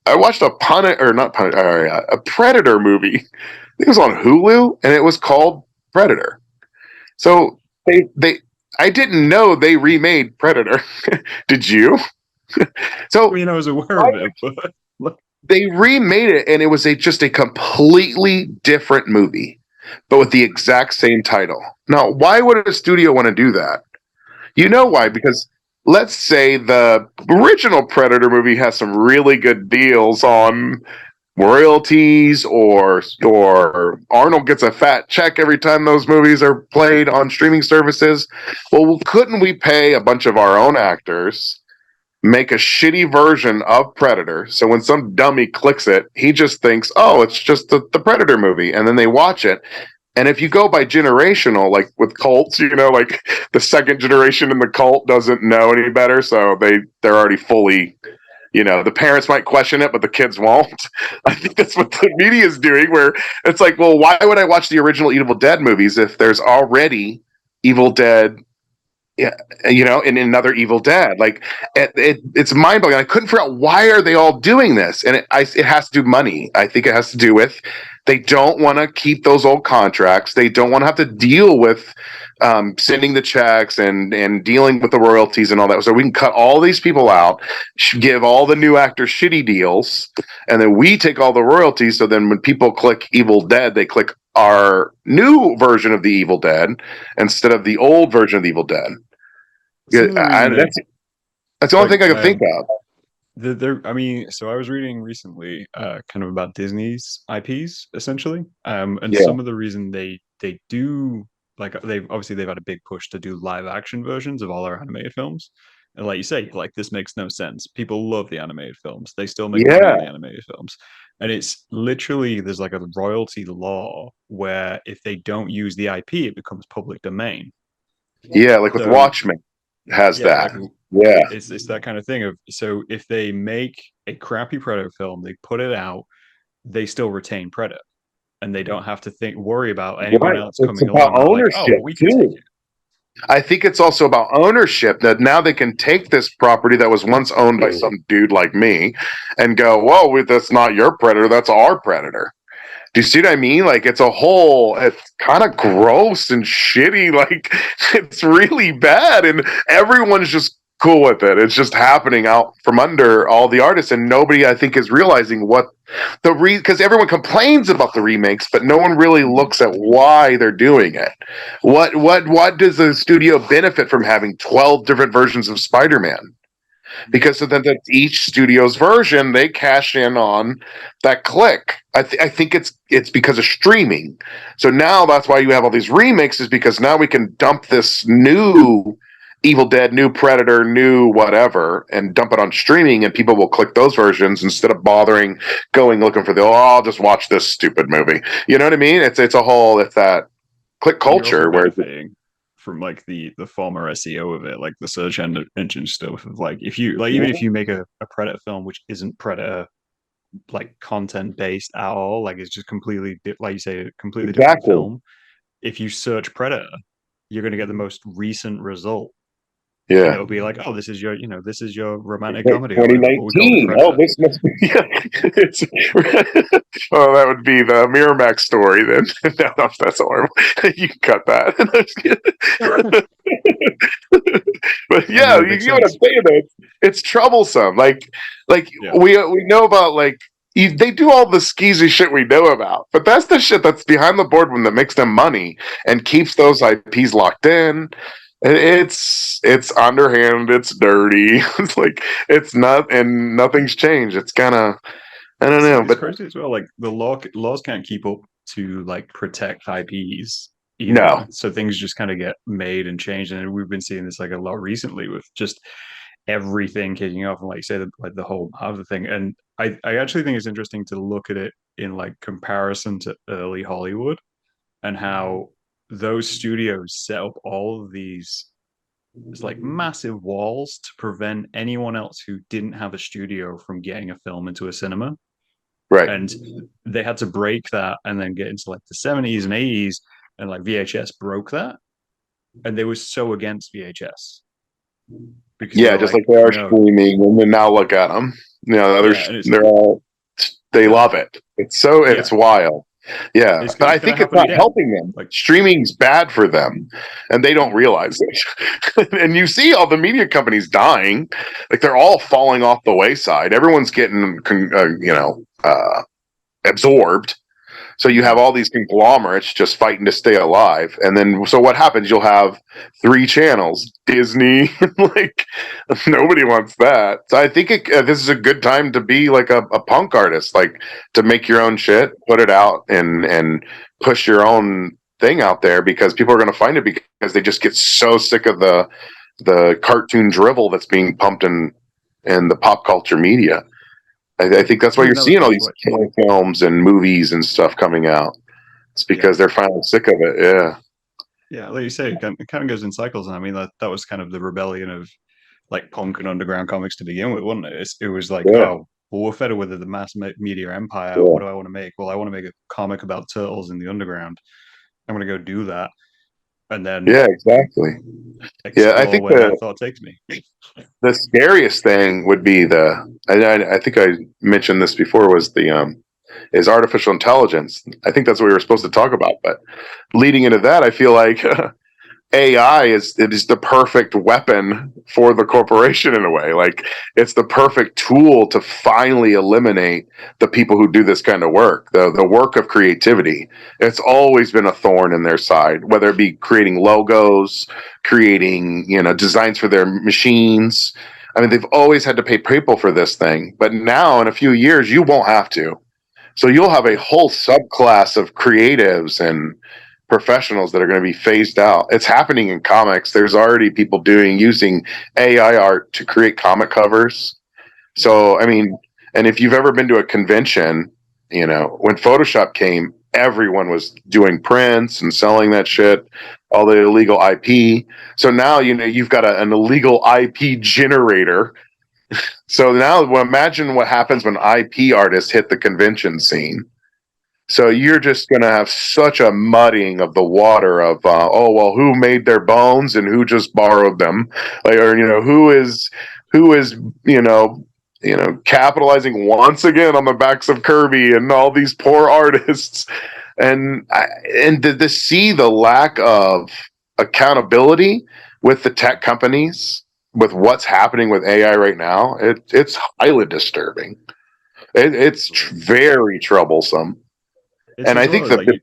B: I watched a Punisher or not Punisher, a Predator movie. I think it was on Hulu, and it was called Predator. So they I didn't know they remade Predator. Did you?
A: I
B: So
A: mean, I was aware of it, but like,
B: they remade it, and it was just a completely different movie, but with the exact same title. Now, why would a studio want to do that? You know why? Because let's say the original Predator movie has some really good deals on royalties or Arnold gets a fat check every time those movies are played on streaming services. Well, couldn't we pay a bunch of our own actors, make a shitty version of Predator? So when some dummy clicks it, he just thinks, oh, it's just the Predator movie. And then they watch it. And if you go by generational, like with cults, you know, like the second generation in the cult doesn't know any better. So they're already fully, you know, the parents might question it, but the kids won't. I think that's what the media is doing, where it's like, well, why would I watch the original Evil Dead movies if there's already Evil Dead, yeah, you know, in another Evil Dead? Like, it's mind blowing. I couldn't figure out why are they all doing this, and it has to do money. I think it has to do with they don't want to keep those old contracts. They don't want to have to deal with sending the checks and dealing with the royalties and all that. So we can cut all these people out, give all the new actors shitty deals, and then we take all the royalties. So then when people click Evil Dead, they click our new version of the Evil Dead instead of the old version of the Evil Dead.
A: some of the reason they
B: That's the only
A: like
B: thing I can think of.
A: I mean, so I was reading recently, kind of about Disney's IPs essentially, and
B: Yeah,
A: some of the reason they do like they've had a big push to do live action versions of all their animated films, and like you say, like this makes no sense. People love the animated films; they still make money on
B: yeah,
A: the animated films, and it's literally there's like a royalty law where if they don't use the IP, it becomes public domain.
B: yeah. Like with
A: So
B: Watchmen, has
A: yeah,
B: that.
A: like
B: Yeah,
A: it's that kind of thing of so if they make a crappy Predator film, they put it out, they still retain Predator, and they don't have to worry about anyone
B: right.
A: else
B: It's
A: coming along
B: about
A: and like, oh,
B: ownership
A: well, we can take
B: too.
A: it.
B: I think it's also about ownership, that now they can take this property that was once owned by some dude like me and go, whoa, that's not your predator, that's our predator. Do you see what I mean? Like it's kind of gross and shitty. Like it's really bad, and everyone's just cool with it. It's just happening out from under all the artists, and nobody, I think, is realizing what because everyone complains about the remakes, but no one really looks at why they're doing it. What does the studio benefit from having 12 different versions of Spider-Man? Because so then that's each studio's version, they cash in on that click. I think it's because of streaming. So now that's why you have all these remakes, is because now we can dump this new Evil Dead, new Predator, new whatever, and dump it on streaming, and people will click those versions instead of bothering going looking for I'll just watch this stupid movie. You know what I mean? It's that click culture where
A: from like the former SEO of it, like the search engine stuff of like if you like even if you make a Predator film which isn't Predator like content based at all, like it's just completely like you say, a completely different film. If you search Predator, you're going to get the most recent result.
B: Yeah.
A: And it'll be like, oh, this is your, this is your romantic comedy.
B: 2019. Oh, this must be. Oh, that would be the Miramax story then. No, that's horrible. You can cut that. But yeah, you know what I'm saying though. It's troublesome. We know about they do all the skeezy shit we know about, but that's the shit that's behind the board when that makes them money and keeps those IPs locked in. It's underhand, it's dirty. It's like it's not, and nothing's changed. It's kind of, I don't know,
A: it's
B: but
A: crazy as well. Like the laws can't keep up to like protect IPs either.
B: No.
A: So things just kind of get made and changed, and we've been seeing this like a lot recently with just everything kicking off, and like say the whole other thing. And I actually think it's interesting to look at it in like comparison to early Hollywood and how those studios set up all of these like massive walls to prevent anyone else who didn't have a studio from getting a film into a cinema.
B: Right.
A: And they had to break that and then get into like the 70s and 80s, and like VHS broke that. And they were so against VHS.
B: Because just like they are streaming, and then now look at them. They love it. It's wild. Yeah, but I think it's not helping them. Like streaming's bad for them, and they don't realize it. And you see all the media companies dying, like they're all falling off the wayside. Everyone's getting, absorbed. So you have all these conglomerates just fighting to stay alive. And then, so what happens? You'll have 3 channels, Disney, like nobody wants that. So I think this is a good time to be like a punk artist, like to make your own shit, put it out and push your own thing out there, because people are going to find it, because they just get so sick of the cartoon drivel that's being pumped in the pop culture media. I think that's why you're seeing all these killer films and movies and stuff coming out. It's because they're finally sick of it. Yeah.
A: Yeah, like you say, it kind of goes in cycles. And I mean, that was kind of the rebellion of like punk and underground comics to begin with, wasn't it? It was like, oh, well, we're fed with the mass media empire. Yeah. What do I want to make? Well, I want to make a comic about turtles in the underground. I'm going to go do that. And then
B: exactly. I think
A: where that thought takes me.
B: The scariest thing would be I think I mentioned this before, was is artificial intelligence. I think that's what we were supposed to talk about, but leading into that, I feel like AI is the perfect weapon for the corporation in a way. Like it's the perfect tool to finally eliminate the people who do this kind of work, the work of creativity. It's always been a thorn in their side, whether it be creating logos, creating, designs for their machines. I mean, they've always had to pay people for this thing, but now in a few years, you won't have to. So you'll have a whole subclass of creatives and professionals that are going to be phased out. It's happening in comics. There's already people using AI art to create comic covers. So, I mean, and if you've ever been to a convention, when Photoshop came, everyone was doing prints and selling that shit, all the illegal IP. So now, you've got an illegal IP generator. So now imagine what happens when IP artists hit the convention scene. So you're just going to have such a muddying of the water of, oh, well, who made their bones and who just borrowed them? Like, or, who is, you know, capitalizing once again on the backs of Kirby and all these poor artists. And to see the lack of accountability with the tech companies, with what's happening with AI right now, it's highly disturbing. It's very troublesome.
A: It's
B: And
A: as
B: I think
A: well as like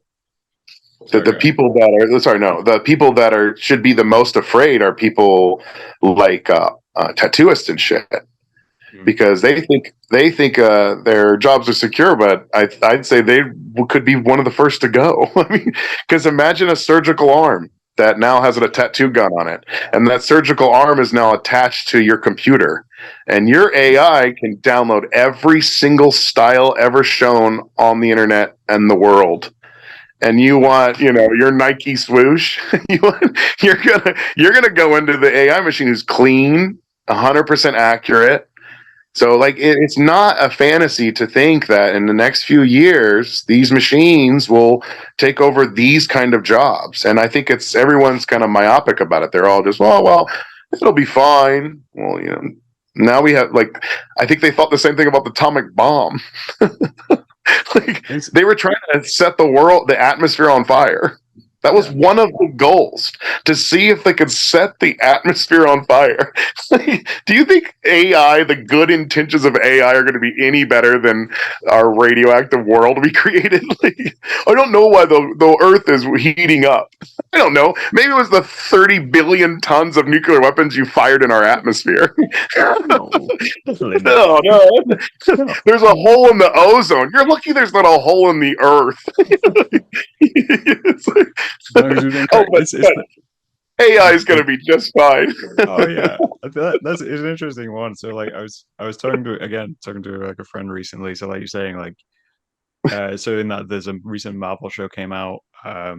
A: you.
B: the people that are the people that are should be the most afraid are people like tattooists and shit, because they think their jobs are secure, but I'd say they could be one of the first to go. I mean, because imagine a surgical arm that now has a tattoo gun on it, and that surgical arm is now attached to your computer, and your AI can download every single style ever shown on the internet and the world. And you want, your Nike swoosh, you're gonna go into the AI machine who's clean, 100% accurate. So, like, it's not a fantasy to think that in the next few years, these machines will take over these kind of jobs. And I think everyone's kind of myopic about it. They're all just, well, it'll be fine. Well, now we have, like, I think they thought the same thing about the atomic bomb. Like, they were trying to set the atmosphere on fire. That was one of the goals, to see if they could set the atmosphere on fire. Do you think the good intentions of AI, are going to be any better than our radioactive world we created? I don't know why the Earth is heating up. I don't know. Maybe it was the 30 billion tons of nuclear weapons you fired in our atmosphere.
A: No, definitely
B: No,
A: not.
B: no.
A: No.
B: There's a hole in the ozone. You're lucky there's not a hole in the Earth. It's like,
A: No, it's
B: oh, but AI is going to
A: it,
B: be just fine.
A: oh yeah, that's it's an interesting one. So like I was talking to like a friend recently. So like you're saying like so in that there's a recent Marvel show came out,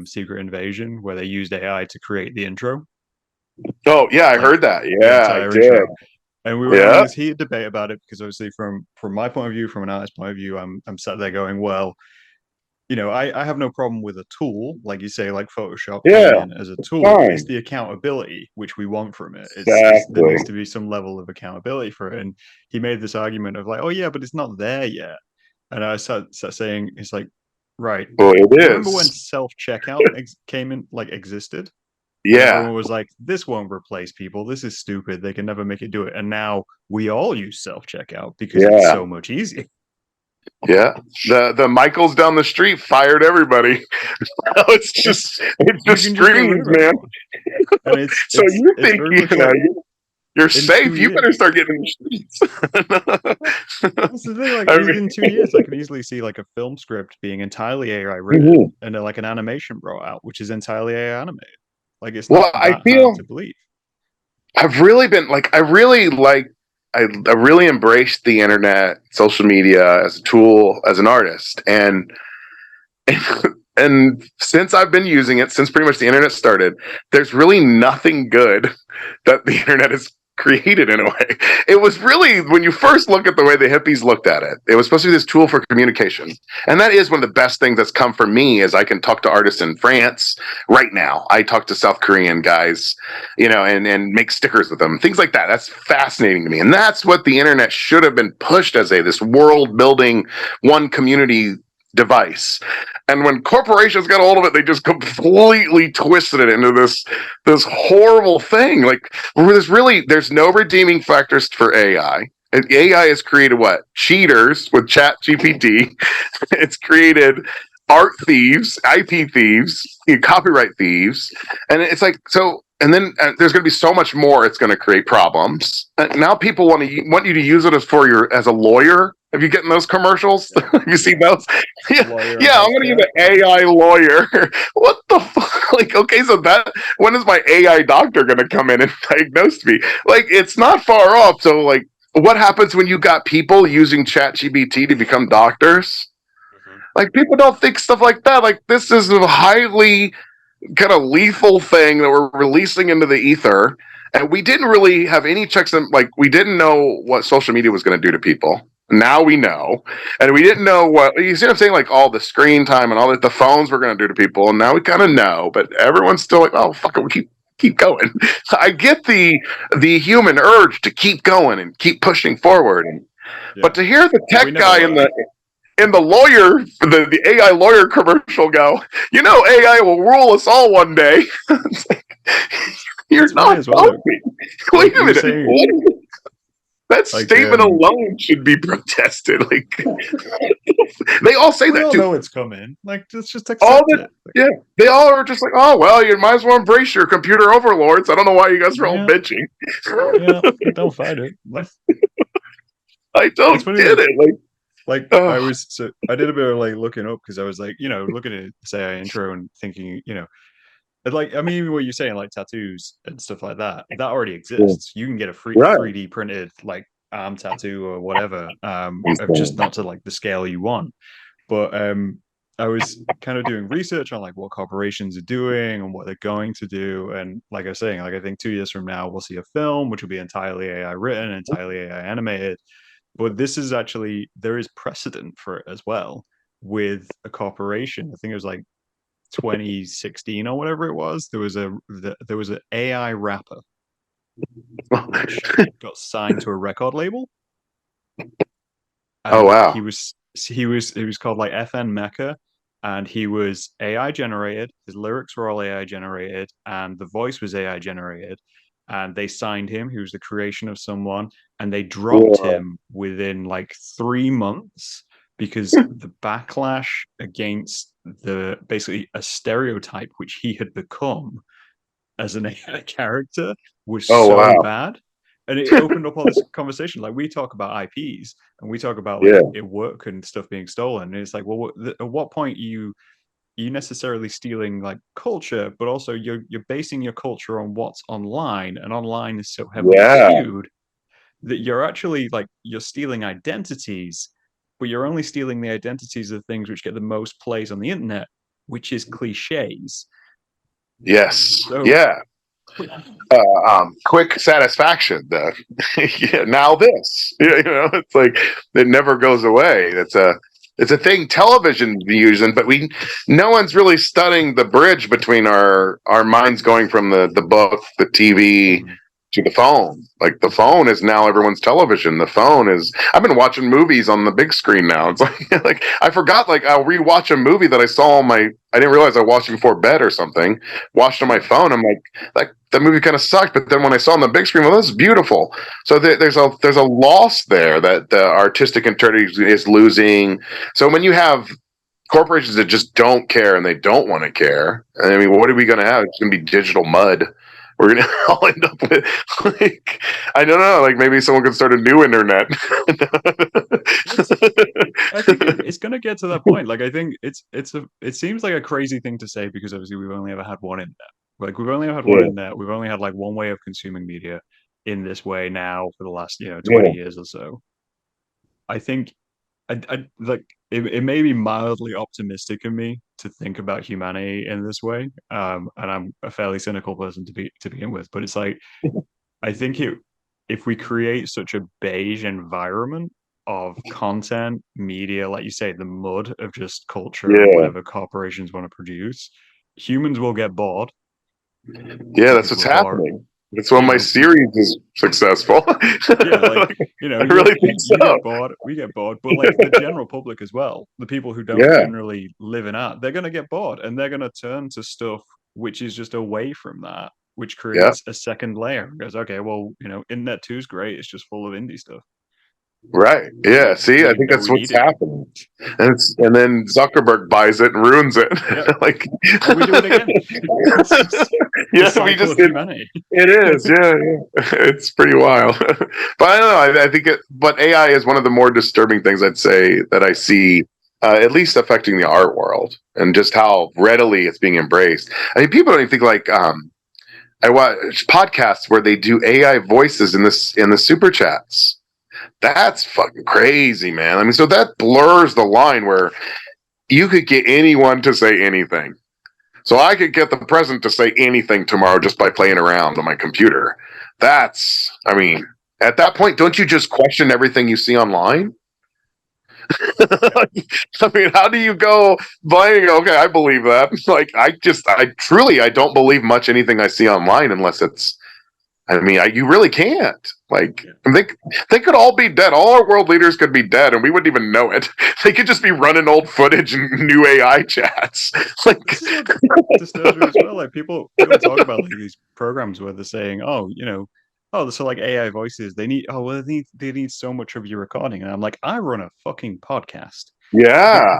A: Secret Invasion, where they used AI to create the intro,
B: Oh yeah, I
A: like
B: heard that.
A: the
B: Yeah, I
A: entire
B: did.
A: intro. And we were having
B: Yeah,
A: this heated debate about it because obviously from my point of view, from an artist's point of view, I'm sat there going, well, I have no problem with a tool, like you say, like Photoshop coming
B: yeah,
A: in as a tool. It's
B: fine.
A: the accountability which we want from it. There
B: Exactly.
A: needs to be some level of accountability for it. And he made this argument of like, oh yeah, but it's not there yet. And I sat saying, it's like, right.
B: Well, it
A: Do you remember when
B: is.
A: self checkout came in, like existed? And
B: Yeah,
A: everyone was like, this won't replace people. This is stupid. They can never make it do it. And now we all use self checkout because it's
B: yeah,
A: so much easier.
B: yeah. The Michaels down the street fired everybody. it's
A: It's
B: just it
A: you
B: just
A: can just get rid
B: screams,
A: of
B: man.
A: everyone. And it's
B: So
A: it's
B: you
A: it's
B: think
A: very much
B: know
A: like
B: you're
A: in two
B: safe? You better
A: years.
B: start getting in the
A: That's the thing. Like
B: streets. I mean,
A: in 2 years, I can easily see like a film script being entirely AI
B: mhm.
A: written and then like an animation brought out, which is entirely AI animated. Like it's not
B: Well, I
A: that hard
B: feel
A: to believe.
B: I've really been I really embraced the internet, social media as a tool, as an artist, and since I've been using it, since pretty much the internet started, there's really nothing good that the internet has created in a way. It was really, when you first look at the way the hippies looked at it, it was supposed to be this tool for communication. And that is one of the best things that's come for me, is I can talk to artists in France right now. I talk to South Korean guys, and make stickers with them, things like that. That's fascinating to me. And that's what the internet should have been pushed as, this world building, one community device. And when corporations got a hold of it, they just completely twisted it into this horrible thing. Like, there's no redeeming factors for AI. And AI has created what? Cheaters with Chat GPT. It's created art thieves, IP thieves, copyright thieves. And it's like, so, and then there's going to be so much more. It's going to create problems. And now people want you to use it as a lawyer. Have you gotten those commercials?
A: Yeah.
B: Have you seen those? Yeah,
A: Lawyer and
B: yeah. I'm going to use
A: healthcare.
B: an AI lawyer. What the fuck? Like, okay, so when is my AI doctor going to come in and diagnose me? Like, it's not far off. So, like, what happens when you got people using ChatGPT to become doctors?
A: Mhm.
B: Like, people don't think stuff like that. Like, this is a highly kind of lethal thing that we're releasing into the ether. And we didn't really have any checks on, like, we didn't know what social media was going to do to people. Now we know, and we didn't know what you see. What I'm saying, like all the screen time and all that the phones were going to do to people, and now we kind of know. But everyone's still like, "Oh, fuck it, we keep going." I get the human urge to keep going and keep pushing forward, but to hear the tech guy in the lawyer, the AI lawyer commercial go, AI will rule us all one day. It's like, you're not helping. Wait a minute. That statement alone should be protested. Like they all say
A: we
B: that
A: all
B: too.
A: Know it's coming. Like let's just accept it.
B: Yeah, they all are just like, oh well, you might as well embrace your computer overlords. I don't know why you guys are all bitching.
A: Yeah, don't fight it.
B: I don't get it.
A: I did a bit of like looking up because I was like, looking at this AI intro and thinking, like, I mean, even what you're saying, like tattoos and stuff like that, that already exists. You can get a 3D printed like arm tattoo or whatever, just not to like the scale you want. But I was kind of doing research on like what corporations are doing and what they're going to do. And like I was saying, like I think 2 years from now we'll see a film which will be entirely AI written, entirely AI animated. But this is actually, there is precedent for it as well with a corporation. I think it was like 2016 or whatever it was. There was an AI rapper which got signed to a record label.
B: Oh wow!
A: He was called like FN Mecca, and he was AI generated. His lyrics were all AI generated, and the voice was AI generated. And they signed him. He was the creation of someone, and they dropped him within like 3 months because the backlash against the basically a stereotype which he had become as an AI character was so bad. And it opened up all this conversation. Like we talk about IPs and we talk about like work and stuff being stolen. And it's like, well, at what point you necessarily stealing like culture, but also you're basing your culture on what's online, and online is so heavily skewed that you're actually like you're stealing identities, but you're only stealing the identities of things which get the most plays on the internet, which is cliches.
B: Yes.
A: So,
B: yeah. Quick satisfaction. Now this, it's like it never goes away. It's a thing television's using, but no one's really studying the bridge between our minds going from the book, the TV, to the phone. Like the phone is now everyone's television. The phone is. I've been watching movies on the big screen now. It's like I forgot. Like I'll rewatch a movie that I saw on my. I didn't realize I watched it before bed or something. Watched on my phone. I'm like that movie kind of sucked. But then when I saw it on the big screen, well, this is beautiful. So there's a loss there that the artistic integrity is losing. So when you have corporations that just don't care and they don't want to care, I mean, what are we going to have? It's going to be digital mud. We're gonna all end up with like I don't know, like maybe someone could start a new internet.
A: I think it's gonna get to that point. Like I think it seems like a crazy thing to say because obviously we've only ever had one internet. Like we've only had one internet. We've only had like one way of consuming media in this way now for the last 20 years or so. I think I like it may be mildly optimistic of me to think about humanity in this way. And I'm a fairly cynical person to begin with, but it's like I think if we create such a beige environment of content, media, like you say, the mud of just culture and whatever corporations want to produce, humans will get bored.
B: Yeah, that's what's happening. That's why my series is successful.
A: I really think so. We get bored, but like the general public as well, the people who don't generally live in art, they're going to get bored and they're going to turn to stuff which is just away from that, which creates a second layer. Because okay, well, Internet 2 is great. It's just full of indie stuff.
B: Right. Yeah. See, I think that's what's happening. And then Zuckerberg buys it and ruins it. Like
A: and we do it again.
B: We just did. It is. Yeah. It's pretty wild. But I don't know. I think but AI is one of the more disturbing things I'd say that I see, at least affecting the art world and just how readily it's being embraced. I mean, people don't even think like, I watch podcasts where they do AI voices in the super chats. That's fucking crazy, man. I mean, so that blurs the line where you could get anyone to say anything. So I could get the president to say anything tomorrow just by playing around on my computer. I mean, at that point, don't you just question everything you see online? I mean, how do you go buying? Okay, I believe that. Like, I truly, I don't believe much anything I see online unless it's. I mean, you really can't. Like, they could all be dead. All our world leaders could be dead, and we wouldn't even know it. They could just be running old footage and new AI chats. Like,
A: this is what disturbs me as well. Like people talk about like these programs where they're saying, oh, oh, so like AI voices, well, they need so much of your recording, and I'm like, I run a fucking podcast.
B: yeah,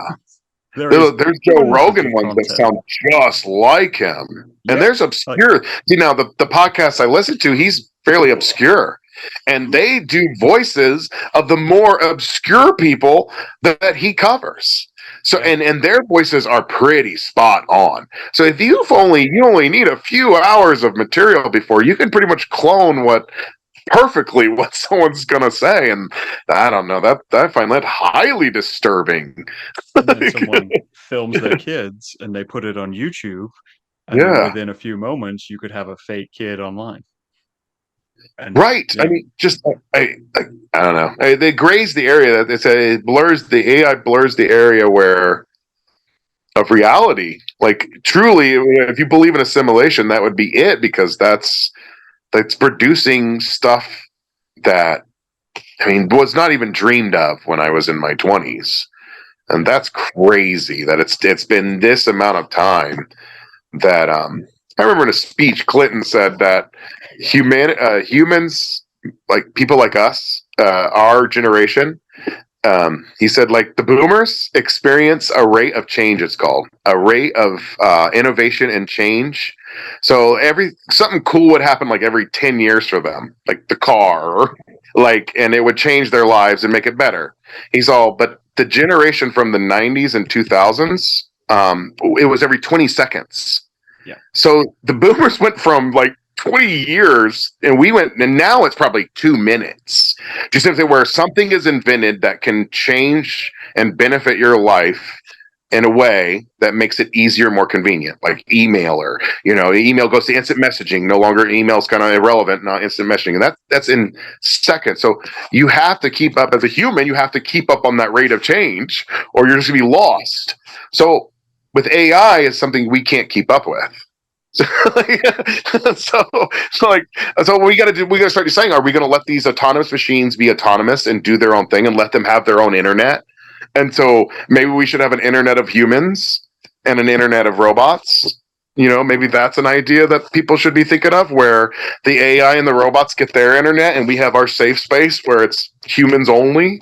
A: There is
B: there's Joe
A: hundreds
B: Rogan
A: of
B: ones that
A: content.
B: sound just like him, and
A: Yep.
B: there's obscure. See, now the podcast I listen to, he's fairly obscure, and they do voices of the more obscure people that he covers. So,
A: Yeah.
B: and their voices are pretty spot on. So if you only need a few hours of material before you can pretty much clone what someone's gonna say, and I don't know, that I find that highly disturbing.
A: And then someone films their kids and they put it on YouTube, and then
B: Yeah,
A: within a few moments you could have a fake kid online. And
B: right. I mean, just I don't know. They graze the area. They say it blurs the AI blurs the area where of reality. Like truly, if you believe in a simulation, that would be it because that's producing stuff that I mean was not even dreamed of when I was in my 20s. And that's crazy that it's been this amount of time that I remember in a speech Clinton said that humans like people like us, our generation, he said like the boomers experience a rate of change. It's called a rate of innovation and change. So every something cool would happen like every 10 years for them, like the car, or, like, and it would change their lives and make it better. But the generation from the 90s and 2000s, it was every 20 seconds.
A: yeah.
B: So the boomers went from like 20 years and now it's probably 2 minutes. Just simply where something is invented that can change and benefit your life in a way that makes it easier, more convenient, like email or, email goes to instant messaging. No longer email's kind of irrelevant, now instant messaging. And that's in seconds. So you have to keep up as a human, you have to keep up on that rate of change or you're just gonna be lost. So with AI is something we can't keep up with. So, so, so we got to do. We got to start saying, are we going to let these autonomous machines be autonomous and do their own thing and let them have their own internet? And so maybe we should have an internet of humans and an internet of robots. Maybe that's an idea that people should be thinking of, where the AI and the robots get their internet and we have our safe space where it's humans only.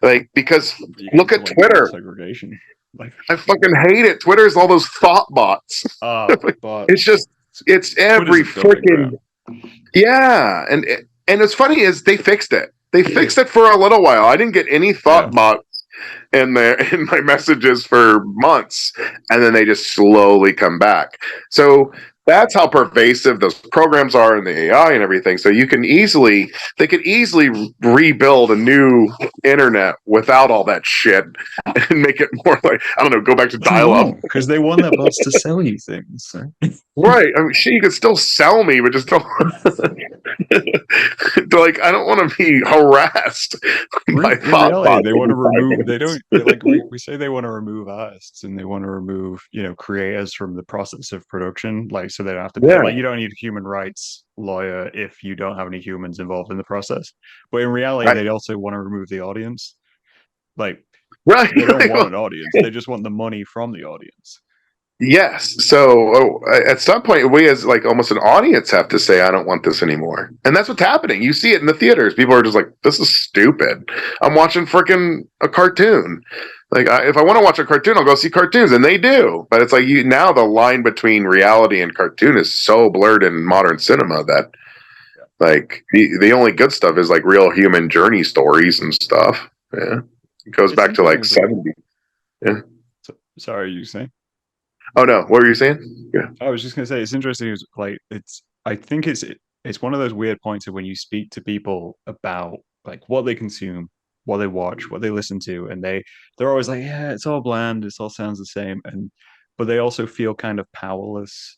B: Like, because
A: You
B: look
A: get to
B: at
A: like real
B: Twitter.
A: segregation. Like,
B: I fucking hate it. Twitter's all those thought bots.
A: but
B: It's just it's
A: Twitter's
B: every
A: a dumping
B: freaking
A: ground.
B: yeah, and it's funny is they fixed it. They fixed it for a little while. I didn't get any
A: Yeah.
B: thought bots in my messages for months, and then they just slowly come back. So that's how pervasive those programs are in the AI and everything. So they could easily rebuild a new internet without all that shit and make it more like I don't know, go back to
A: They
B: dial up.
A: won't, because they want their bots to sell you things. So.
B: Right. I mean, shit, you could still sell me, but just don't. Like, I don't want to be harassed by
A: In
B: thought
A: reality,
B: bots
A: they want
B: every
A: to remove.
B: 5
A: They
B: minutes.
A: don't. They like we say they want to remove artists and they want to remove creators from the process of production. Like so they don't have to
B: Yeah.
A: like you don't need a human rights lawyer if you don't have any humans involved in the process. But in reality,
B: Right.
A: they also want to remove the audience. Like
B: Right.
A: they don't want an audience. They just want the money from the audience.
B: Yes. So at some point, we as like almost an audience have to say, I don't want this anymore. And that's what's happening. You see it in the theaters. People are just like, this is stupid. I'm watching freaking a cartoon. Like, if I want to watch a cartoon, I'll go see cartoons. And they do. But it's like now the line between reality and cartoon is so blurred in modern cinema that like the only good stuff is like real human journey stories and stuff. Yeah. It goes
A: It's
B: back to like
A: interesting.
B: 70. Yeah.
A: Sorry, you saying?
B: Oh no, what were you saying? Yeah.
A: I was just gonna say it's interesting. Like it's. I think it's one of those weird points of when you speak to people about like what they consume, what they watch, what they listen to, and they're always like, yeah, it's all bland. It all sounds the same, but they also feel kind of powerless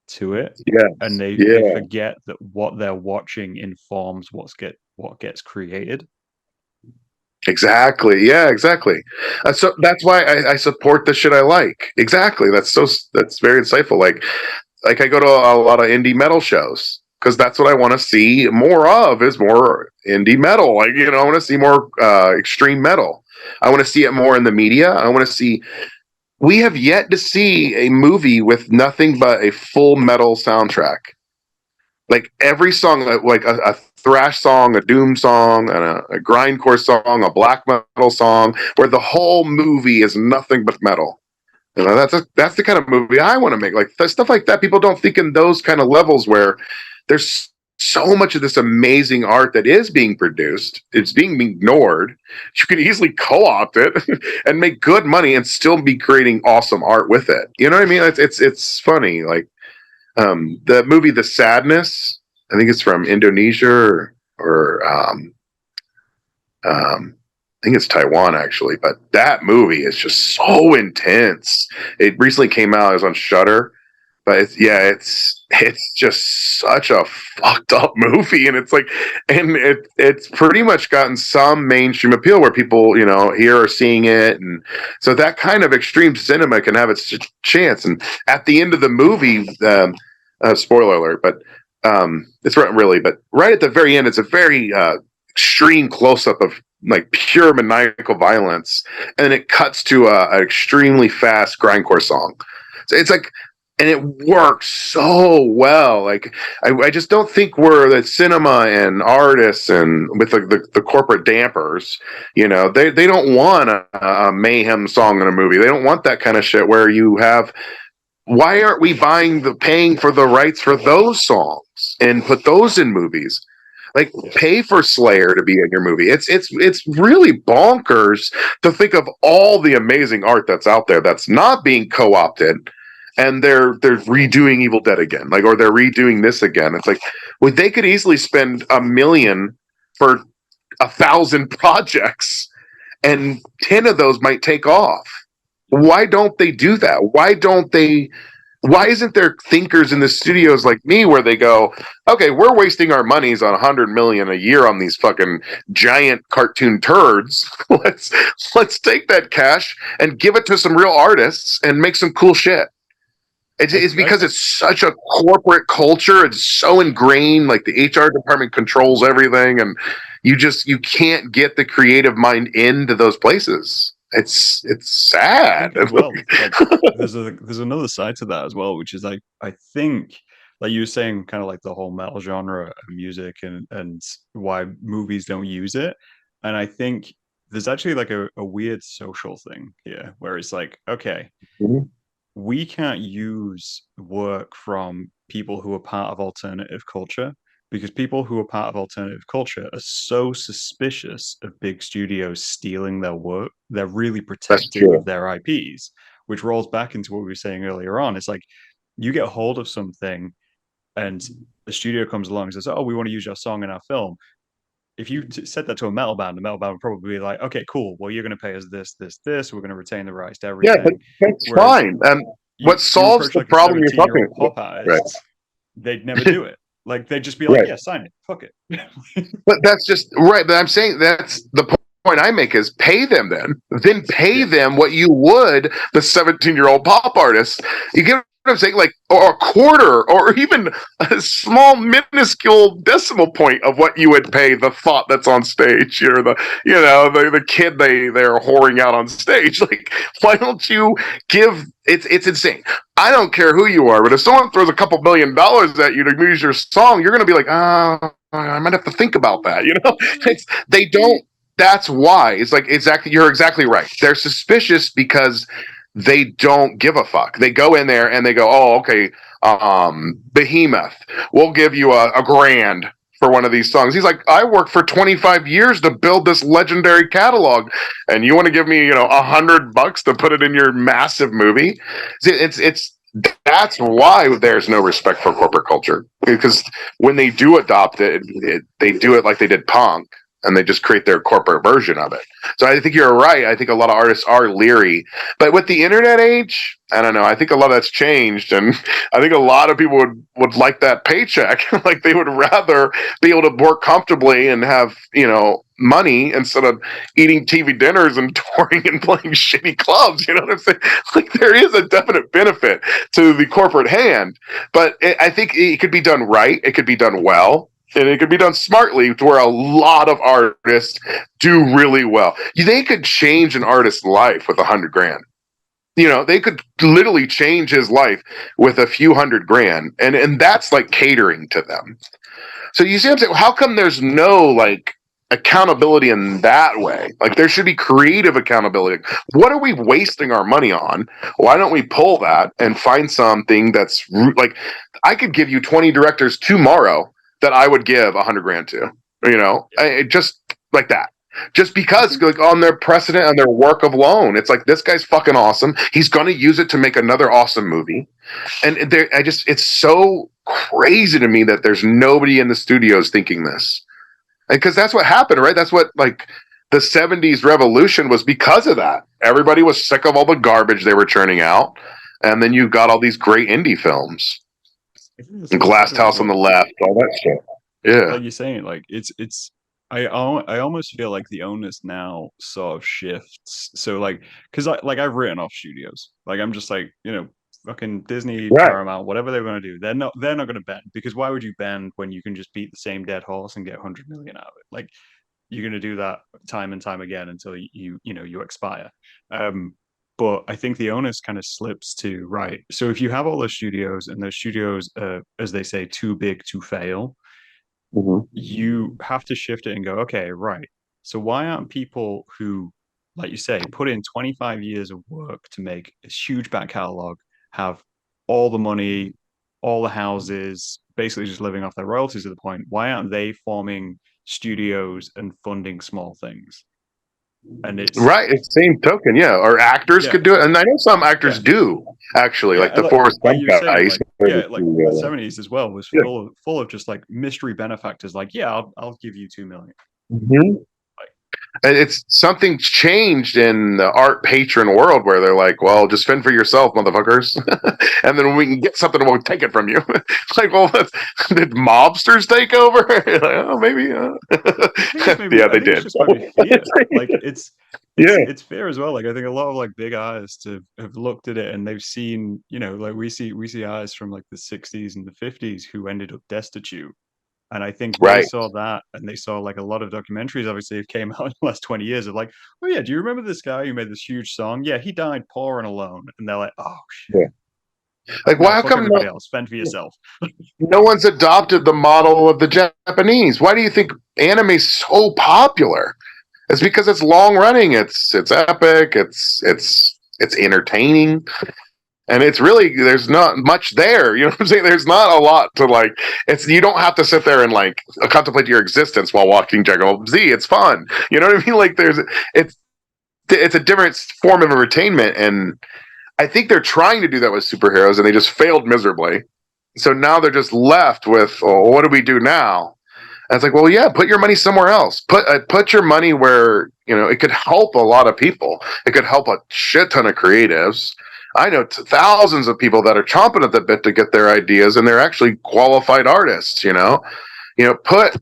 A: to it, and
B: Yes.
A: they
B: Yeah.
A: forget that what they're watching informs what gets created.
B: Exactly. Yeah, exactly. So that's why I support the shit I like. Exactly. That's very insightful. Like I go to a lot of indie metal shows because that's what I want to see more of is more indie metal. Like, I want to see more extreme metal. I want to see it more in the media. I want to see. We have yet to see a movie with nothing but a full metal soundtrack. Like every song, like a thrash song, a doom song, and a grindcore song, a black metal song, where the whole movie is nothing but metal. That's the kind of movie I want to make. Like stuff like that. People don't think in those kind of levels where there's so much of this amazing art that is being produced. It's being ignored. You could easily co-opt it and make good money and still be creating awesome art with it. You know what I mean? It's funny. Like the movie The Sadness, I think it's from Indonesia or I think it's Taiwan actually, but that movie is just so intense. It recently came out. It was on Shutter, but it's just such a fucked up movie, and it's pretty much gotten some mainstream appeal where people here are seeing it, and so that kind of extreme cinema can have its chance. And at the end of the movie, spoiler alert, but it's not really, but right at the very end, it's a very extreme close up of like pure maniacal violence, and then it cuts to an extremely fast grindcore song. So it's like, and it works so well. Like I just don't think we're the cinema and artists and with the corporate dampers. They don't want a mayhem song in a movie. They don't want that kind of shit where you have. Why aren't we paying for the rights for those songs and put those in movies? Like pay for Slayer to be in your movie. It's really bonkers to think of all the amazing art that's out there that's not being co-opted, and they're redoing Evil Dead again, like, or they're redoing this again. It's like, well, they could easily spend $1 million for 1,000 projects, and 10 of those might take off. Why don't they do that? Why isn't there thinkers in the studios like me where they go, okay, we're wasting our monies on 100 million a year on these fucking giant cartoon turds. let's take that cash and give it to some real artists and make some cool shit. It's because it's such a corporate culture. It's so ingrained. Like the HR department controls everything, and you can't get the creative mind into those places. It's sad
A: as well. Like, there's another side to that as well, which is like, I think, like you were saying, kind of like the whole metal genre of music and why movies don't use it. And I think there's actually like a weird social thing here where it's like, okay,
B: Mhm.
A: we can't use work from people who are part of alternative culture because people who are part of alternative culture are so suspicious of big studios stealing their work. They're really
B: That's
A: protective of
B: true.
A: their IPs, which rolls back into what we were saying earlier on. It's like you get hold of something and the studio comes along and says, "Oh, we want to use your song in our film." If you said that to a metal band, the metal band would probably be like, "Okay, cool. Well, you're going to pay us this, this, this. We're going to retain the rights to
B: Yeah, but
A: everything."
B: that's
A: Whereas
B: fine. And what
A: you
B: solves
A: approach
B: the
A: like a
B: problem you're
A: 17-year-old
B: talking
A: pop
B: right?
A: artist, they'd never do it. Like they'd just be like,
B: Right.
A: yeah, sign it, fuck it.
B: But that's just right. But I'm saying that's the point I make is pay them then pay
A: Yeah,
B: them what you would the 17-year-old pop artist. You get what I'm saying? Like, or a quarter or even a small minuscule decimal point of what you would pay the thought that's on stage or the kid they're whoring out on stage. Like, why don't you give it's insane. I don't care who you are, but if someone throws a couple $1 million at you to use your song, you're gonna be like, I might have to think about that. They don't. That's why it's like exactly. You're exactly right. They're suspicious because they don't give a fuck. They go in there and they go, oh, okay, Behemoth, we'll give you a grand for one of these songs. He's like, I worked for 25 years to build this legendary catalog, and you want to give me, $100 to put it in your massive movie? It's that's why there's no respect for corporate culture, because when they do adopt they do it like they did punk, and they just create their corporate version of it. So I think you're right. I think a lot of artists are leery, but with the internet age, I don't know. I think a lot of that's changed, and I think a lot of people would like that paycheck. Like they would rather be able to work comfortably and have money instead of eating TV dinners and touring and playing shitty clubs. You know what I'm saying? Like there is a definite benefit to the corporate hand, but I think it could be done right. It could be done well. And it could be done smartly to where a lot of artists do really well. They could change an artist's life with $100,000. They could literally change his life with a few $100,000, and that's like catering to them. So you see what I'm saying? How come there's no like accountability in that way? Like there should be creative accountability. What are we wasting our money on? Why don't we pull that and find something that's like I could give you 20 directors tomorrow that I would give $100,000 to. Just like that. Just because, like, on their precedent and their work of loan, it's like this guy's fucking awesome. He's going to use it to make another awesome movie, and it's so crazy to me that there's nobody in the studios thinking this, because that's what happened, right? That's what like the '70s revolution was because of that. Everybody was sick of all the garbage they were churning out, and then you got all these great indie films, and Glass House on the Left, all that shit. Yeah,
A: like you're saying, like it's. I almost feel like the onus now sort of shifts. So like, because I've written off studios. Like I'm just like, fucking Disney,
B: right.
A: Paramount, whatever they're going to do, they're not going to bend, because why would you bend when you can just beat the same dead horse and get 100 million out of it? Like you're going to do that time and time again until you expire. But I think the onus kind of slips to, right. So if you have all those studios and those studios, as they say, too big to fail, you have to shift it and go, okay, right. So why aren't people who, like you say, put in 25 years of work to make a huge back catalog, have all the money, all the houses, basically just living off their royalties at the point, why aren't they forming studios and funding small things? And it's
B: right. It's the same token, yeah. Or actors could do it, and I know some actors do actually, like the Forrest Gump guy.
A: Like the '70s as well was full of just like mystery benefactors. Like, yeah, I'll give you $2 million.
B: Mm-hmm. And it's something changed in the art patron world where they're like, well, just fend for yourself, motherfuckers. And then when we can get something, we'll take it from you. It's like, well, did mobsters take over? Like, oh, maybe. Yeah, they did.
A: It's like it's fair as well. Like I think a lot of like big artists have looked at it and they've seen, like we see artists from like the '60s and the '50s who ended up destitute. And I think they saw that, and they saw like a lot of documentaries, obviously, have came out in the last 20 years of like, oh yeah, do you remember this guy who made this huge song? Yeah, he died poor and alone. And they're like, oh shit.
B: Yeah. Like, why how come
A: everybody else? Fend for yourself.
B: No one's adopted the model of the Japanese. Why do you think anime's so popular? It's because it's long running. It's epic. It's entertaining. And it's really, there's not much there. You know what I'm saying? There's not a lot to like, you don't have to sit there and like contemplate your existence while watching Dragon Ball Z. It's fun. You know what I mean? Like it's a different form of entertainment. And I think they're trying to do that with superheroes and they just failed miserably. So now they're just left with, oh, what do we do now? And it's like, well, yeah, put your money somewhere else. Put your money where, it could help a lot of people. It could help a shit ton of creatives. I know thousands of people that are chomping at the bit to get their ideas, and they're actually qualified artists. Put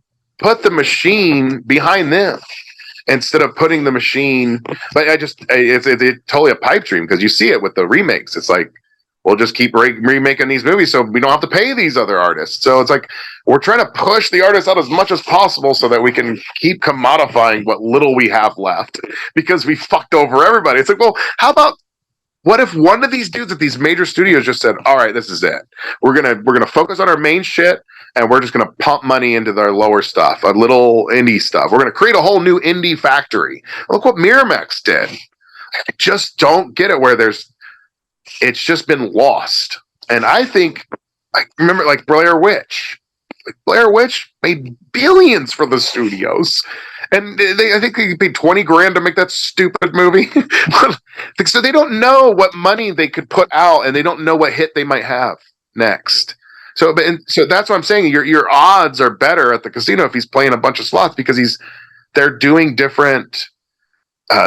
B: the machine behind them instead of putting the machine. But it's totally a pipe dream because you see it with the remakes. It's like we'll just keep remaking these movies so we don't have to pay these other artists. So it's like we're trying to push the artists out as much as possible so that we can keep commodifying what little we have left because we fucked over everybody. It's like, well, how about? What if one of these dudes at these major studios just said, all right, this is it. We're gonna focus on our main shit and we're just gonna pump money into their lower stuff, a little indie stuff. We're gonna create a whole new indie factory. Look what Miramax did. I just don't get it where it's just been lost. And I think I remember like Blair Witch. Blair Witch made billions for the studios. And I think they paid $20,000 to make that stupid movie. So they don't know what money they could put out, and they don't know what hit they might have next. So that's what I'm saying. Your odds are better at the casino if he's playing a bunch of slots because they're doing different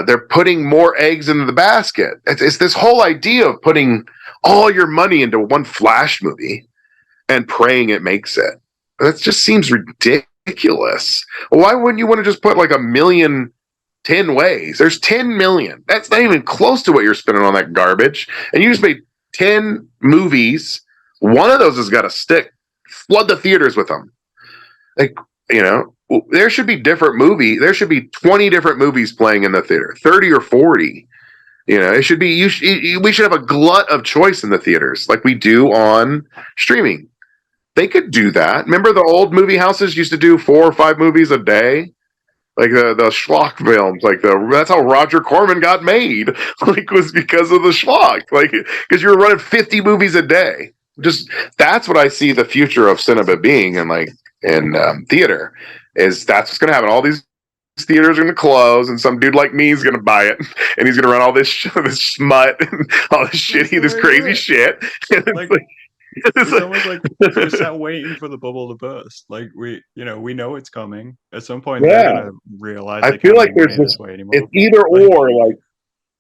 B: they're putting more eggs into the basket. It's this whole idea of putting all your money into one Flash movie and praying it makes it. That just seems ridiculous. Why wouldn't you want to just put like a million 10 ways? There's 10 million. That's not even close to what you're spending on that garbage. And you just made 10 movies. One of those has got to stick. Flood the theaters with them. Like, you know, there should be different movie. There should be 20 different movies playing in the theater, 30 or 40. You know, it should be, we should have a glut of choice in the theaters like we do on streaming. They could do that. Remember the old movie houses used to do 4 or 5 movies a day? Like the schlock films, like that's how Roger Corman got made. Like was because of the schlock. Like because you were running 50 movies a day. Just that's what I see the future of cinema being, and like in theater, is that's what's going to happen. All these theaters are going to close, and some dude like me is going to buy it, and he's going to run all this smut, and all this shitty, this crazy shit.
A: Like, it's almost like we're sat waiting for the bubble to burst. Like we know it's coming. At some point, they're gonna realize
B: I
A: they
B: feel
A: can't
B: like
A: make
B: there's
A: money
B: this.
A: this way anymore.
B: It's either or. Like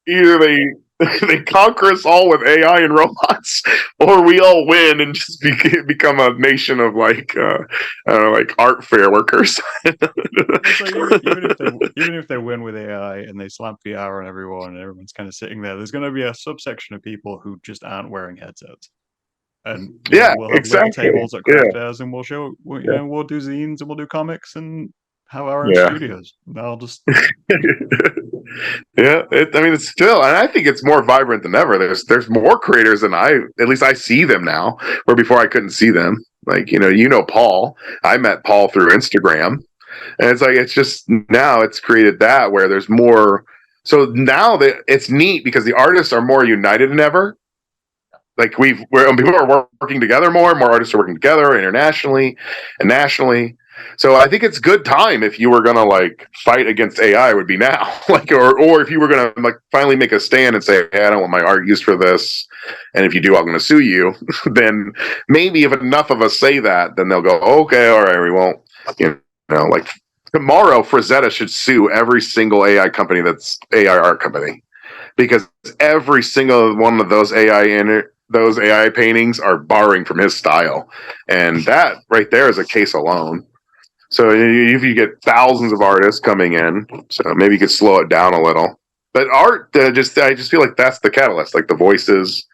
B: either they conquer us all with AI and robots, or we all win and just become a nation of like I don't know, like art fair workers.
A: It's like even if they win with AI and they slap VR on everyone and everyone's kind of sitting there, there's going to be a subsection of people who just aren't wearing headsets. And we'll have little tables at craft fairs, and we'll show, we'll do zines and we'll do comics and have our own studios. And I'll just
B: I mean, it's still, and I think it's more vibrant than ever. There's more creators than at least I see them now, where before I couldn't see them. Like Paul. I met Paul through Instagram, and it's like it's just now it's created that where there's more. So now that it's neat because the artists are more united than ever. Like people are working together more artists are working together internationally and nationally. So I think it's good time if you were gonna like fight against AI would be now. Like or if you were gonna like finally make a stand and say, hey, I don't want my art used for this, and if you do, I'm gonna sue you, then maybe if enough of us say that, then they'll go, okay, all right, we won't, like tomorrow Frazetta should sue every single AI company that's AI art company. Because every single one of those AI paintings are borrowing from his style, and that right there is a case alone. So if you get thousands of artists coming in, so maybe you could slow it down a little. But art, I just feel like that's the catalyst. Like the voices,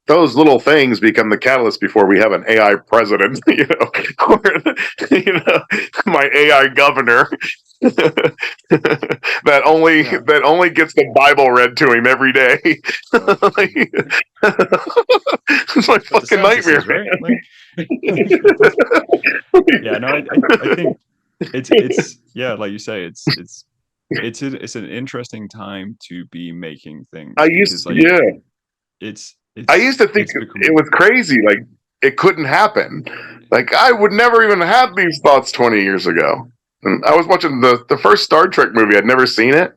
B: those little things become the catalyst before we have an AI president, or my AI governor that only gets the Bible read to him every day. It's my fucking nightmare,
A: right? Like, I think it's like you say, it's an interesting time to be making things.
B: I used to think it was crazy. Like it couldn't happen. Like I would never even have these thoughts 20 years ago. And I was watching the first Star Trek movie. I'd never seen it,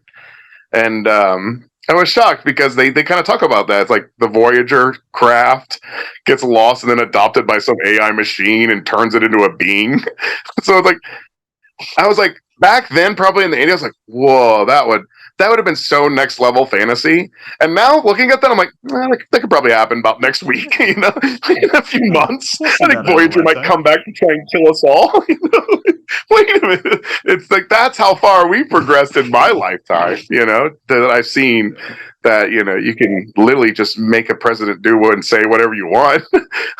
B: and I was shocked because they kind of talk about that. It's like the Voyager craft gets lost and then adopted by some AI machine and turns it into a being. So it's like I was like back then, probably in the 80s, I was like, whoa, that would have been so next level fantasy. And now looking at that, I'm like, that could probably happen about next week, in a few months. I think Voyager might come back to try and kill us all. Wait a minute. It's like that's how far we progressed in my lifetime, that I've seen that, you can literally just make a president do and say whatever you want.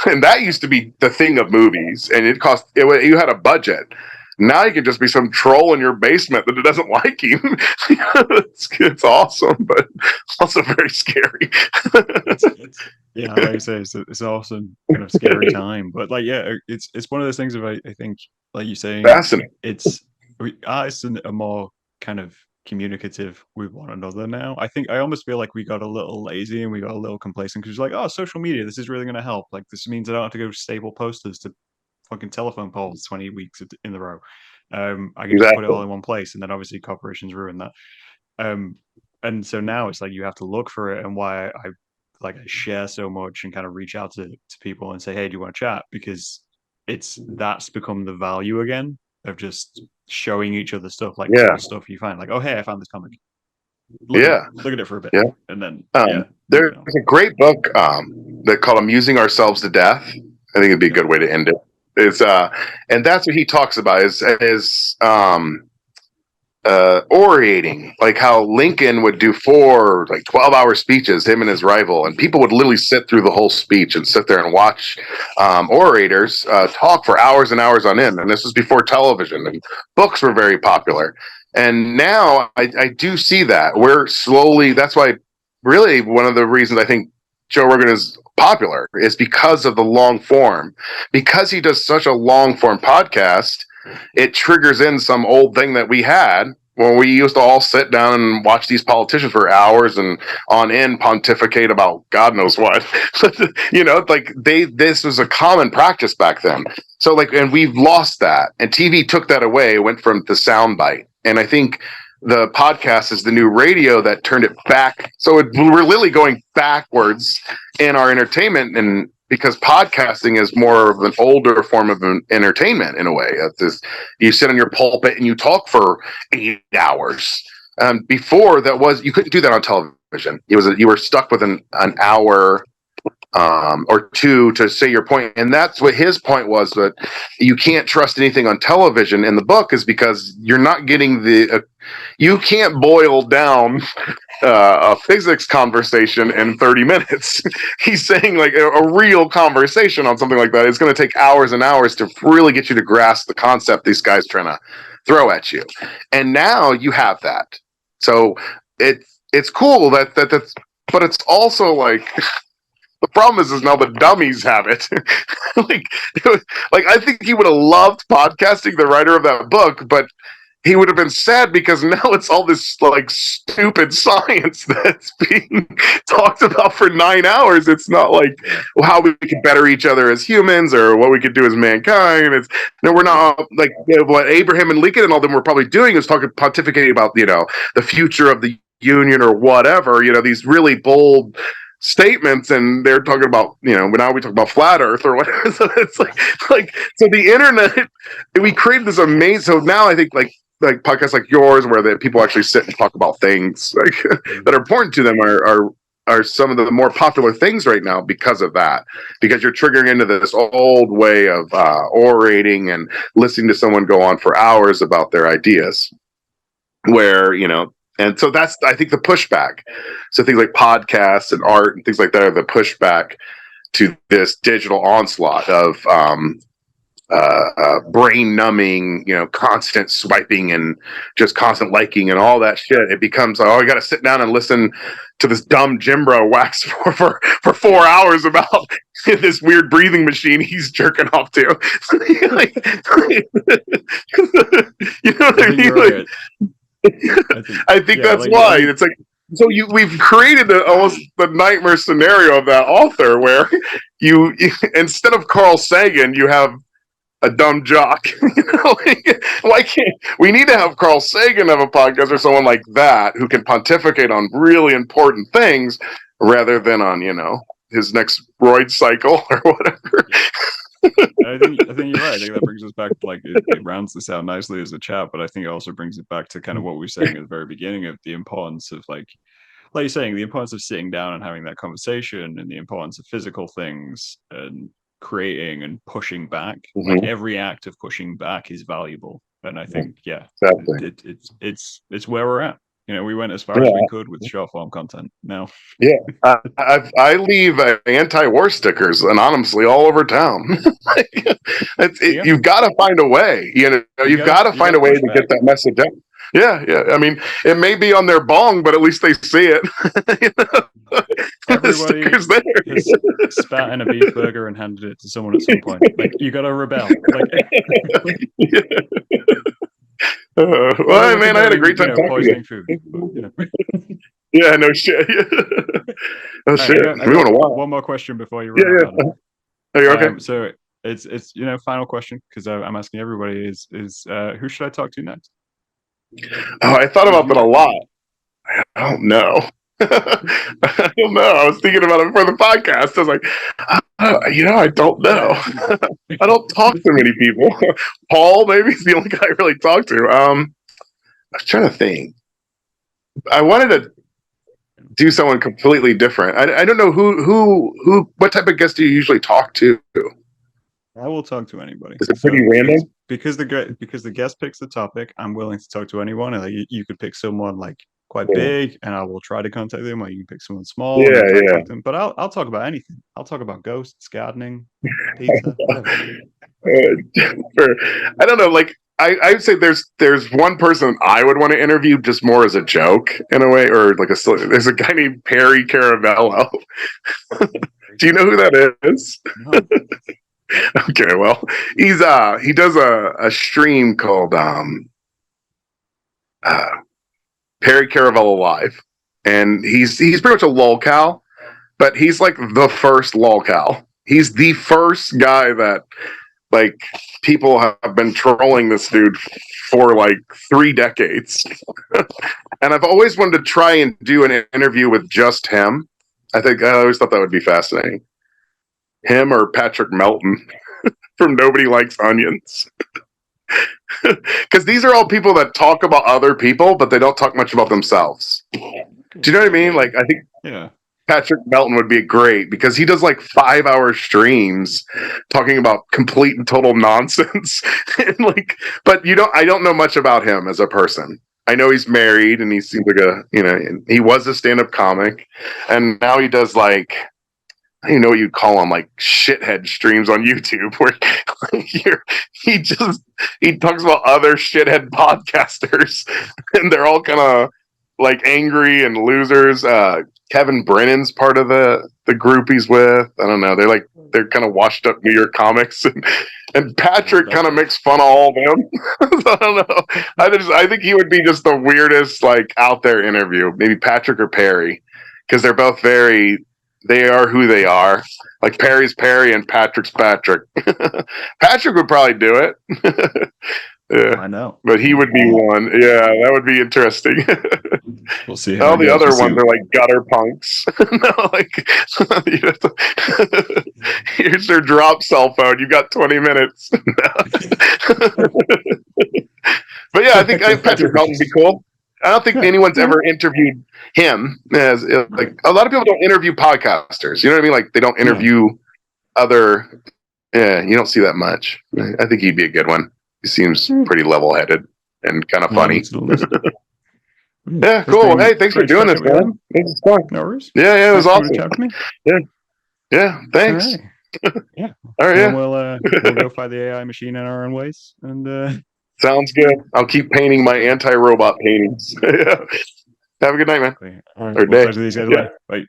B: And that used to be the thing of movies. And you had a budget. Now you can just be some troll in your basement that doesn't like you. It's awesome, but also very scary.
A: Like I say, it's awesome, kind of scary time. But it's one of those things of I think, like you saying,
B: fascinating.
A: Artists are more kind of communicative with one another now. I almost feel like we got a little lazy and we got a little complacent because like, oh, social media, this is really going to help. Like this means I don't have to go staple posters to fucking telephone poles 20 weeks in the row. I can just put it all in one place, and then obviously corporations ruin that. And so now it's like you have to look for it, and why I share so much and kind of reach out to people and say, hey, do you want to chat? Because that's become the value again of just showing each other stuff, like cool stuff you find, like, oh, hey, I found this comic. look at it for a bit,
B: Yeah.
A: and then
B: There's a great book that called "Amusing Ourselves to Death." I think it'd be a good way to end it. Is and that's what he talks about is orating, like how Lincoln would do 12-hour speeches, him and his rival, and people would literally sit through the whole speech and sit there and watch orators talk for hours and hours on end. And this was before television, and books were very popular. And now I do see that we're slowly. That's why, really, one of the reasons I think Joe Rogan is popular is because of the long form. Because he does such a long form podcast, it triggers in some old thing that we had when we used to all sit down and watch these politicians for hours and on end pontificate about God knows what. This was a common practice back then. So and we've lost that, and TV took that away, went from the soundbite. And I think the podcast is the new radio that turned it back. So we're literally going backwards in our entertainment, and because podcasting is more of an older form of an entertainment in a way. You sit on your pulpit and you talk for 8 hours. Before you couldn't do that on television. You were stuck with an hour or two to say your point. And that's what his point was, that you can't trust anything on television in the book is because you're not getting you can't boil down a physics conversation in 30 minutes. He's saying a real conversation on something like that is going to take hours and hours to really get you to grasp the concept these guys trying to throw at you. And now you have that. So it's cool that's, but it's also the problem is now the dummies have it. I think he would have loved podcasting, the writer of that book, but he would have been sad because now it's all this stupid science that's being talked about for 9 hours. It's not how we can better each other as humans or what we could do as mankind. We're not what Abraham and Lincoln and all them were probably doing is pontificating about the future of the Union or whatever. These really bold statements, and they're talking about now we talk about flat Earth or whatever. So it's so the internet, we created this amazing. So now I think podcasts like yours, where people actually sit and talk about things that are important to them, are some of the more popular things right now because of that. Because you're triggering into this old way of orating and listening to someone go on for hours about their ideas, where and so that's, I think, the pushback. So things like podcasts and art and things like that are the pushback to this digital onslaught of brain numbing, constant swiping and just constant liking and all that shit. It becomes I got to sit down and listen to this dumb Jim Bro wax for 4 hours about this weird breathing machine he's jerking off to. You know what I mean?
A: Right.
B: I think that's why it's so we've created almost the nightmare scenario of that author where you instead of Carl Sagan, you have a dumb jock. Why can't we need to have Carl Sagan have a podcast or someone like that who can pontificate on really important things rather than on his next roid cycle or whatever.
A: I think you're right. I think that brings us back to it rounds this out nicely as a chat, but I think it also brings it back to kind of what we were saying at the very beginning of the importance of like you're saying, the importance of sitting down and having that conversation, and the importance of physical things and creating and pushing back.
B: Mm-hmm.
A: Every act of pushing back is valuable, and I think
B: exactly.
A: It's where we're at. We went as far as we could with short form content. Now,
B: I leave anti-war stickers anonymously all over town. You've got to find a way. You've got to find a way to get that message out. Yeah. I mean, it may be on their bong, but at least they see it.
A: Everybody has spat in a beef burger and handed it to someone at some point. You got to rebel.
B: Well, man, I had a great time talking to you.
A: Food,
B: Yeah, no shit. No shit.
A: One more question before you run out.
B: Are you okay?
A: So it's final question, because I'm asking everybody is who should I talk to next?
B: Oh, I thought about that a lot. I don't know. I don't know. I was thinking about it before the podcast. I was like, I don't know. I don't talk to many people. Paul maybe is the only guy I really talk to. I was trying to think. I wanted to do someone completely different. I don't know who. What type of guest do you usually talk to?
A: I will talk to anybody.
B: Is it pretty random?
A: Because the guest picks the topic. I'm willing to talk to anyone. And like you could pick someone like quite big, and I will try to contact them. Or you can pick someone small, and then try to talk to them. But I'll talk about anything. I'll talk about ghosts, gardening, pizza, whatever.
B: I don't know. Like I'd say there's one person I would want to interview just more as a joke in a way, or like there's a guy named Perry Caravello. Do you know who that is?
A: No.
B: Okay, well, he does a stream called Perry Caravello Live, and he's pretty much a lolcow, but he's like the first lolcow. He's the first guy that like people have been trolling this dude for like 3 decades. And I've always wanted to try and do an interview with just him. I always thought that would be fascinating. Him or Patrick Melton from Nobody Likes Onions. Because these are all people that talk about other people, but they don't talk much about themselves. Do you know what I mean? Like, I think Patrick Melton would be great because he does like 5-hour streams talking about complete and total nonsense. And like, but I don't know much about him as a person. I know he's married and he seems like he was a stand-up comic, and now he does like, I don't even know what you'd call them, like shithead streams on YouTube where he talks about other shithead podcasters and they're all kind of like angry and losers. Kevin Brennan's part of the group he's with. I don't know. They're kind of washed up New York comics, and Patrick kind of makes fun of all of them. So I don't know. I think he would be just the weirdest like out there interview. Maybe Patrick or Perry, because they're both they are who they are. Like Perry's Perry and Patrick's Patrick. Patrick would probably do it. Yeah,
A: I know.
B: But he would be one. Yeah, that would be interesting.
A: We'll see.
B: All the other ones are like gutter punks. No, like here's their drop cell phone. You got 20 minutes. But yeah, I think Patrick Melton would be cool. I don't think anyone's ever interviewed him. As like a lot of people don't interview podcasters. You know what I mean? Like they don't interview other. Yeah, you don't see that much. I think he'd be a good one. He seems pretty level-headed and kind of funny. Yeah, cool. Hey, thanks for doing this, man. This is fun.
A: No worries.
B: Yeah, it was awesome. Yeah, thanks.
A: All right. Yeah.
B: All right. Yeah.
A: We'll go find the AI machine in our own ways, and
B: sounds good. I'll keep painting my anti-robot paintings. Have a good night, man.
A: All right. Or day. Bye.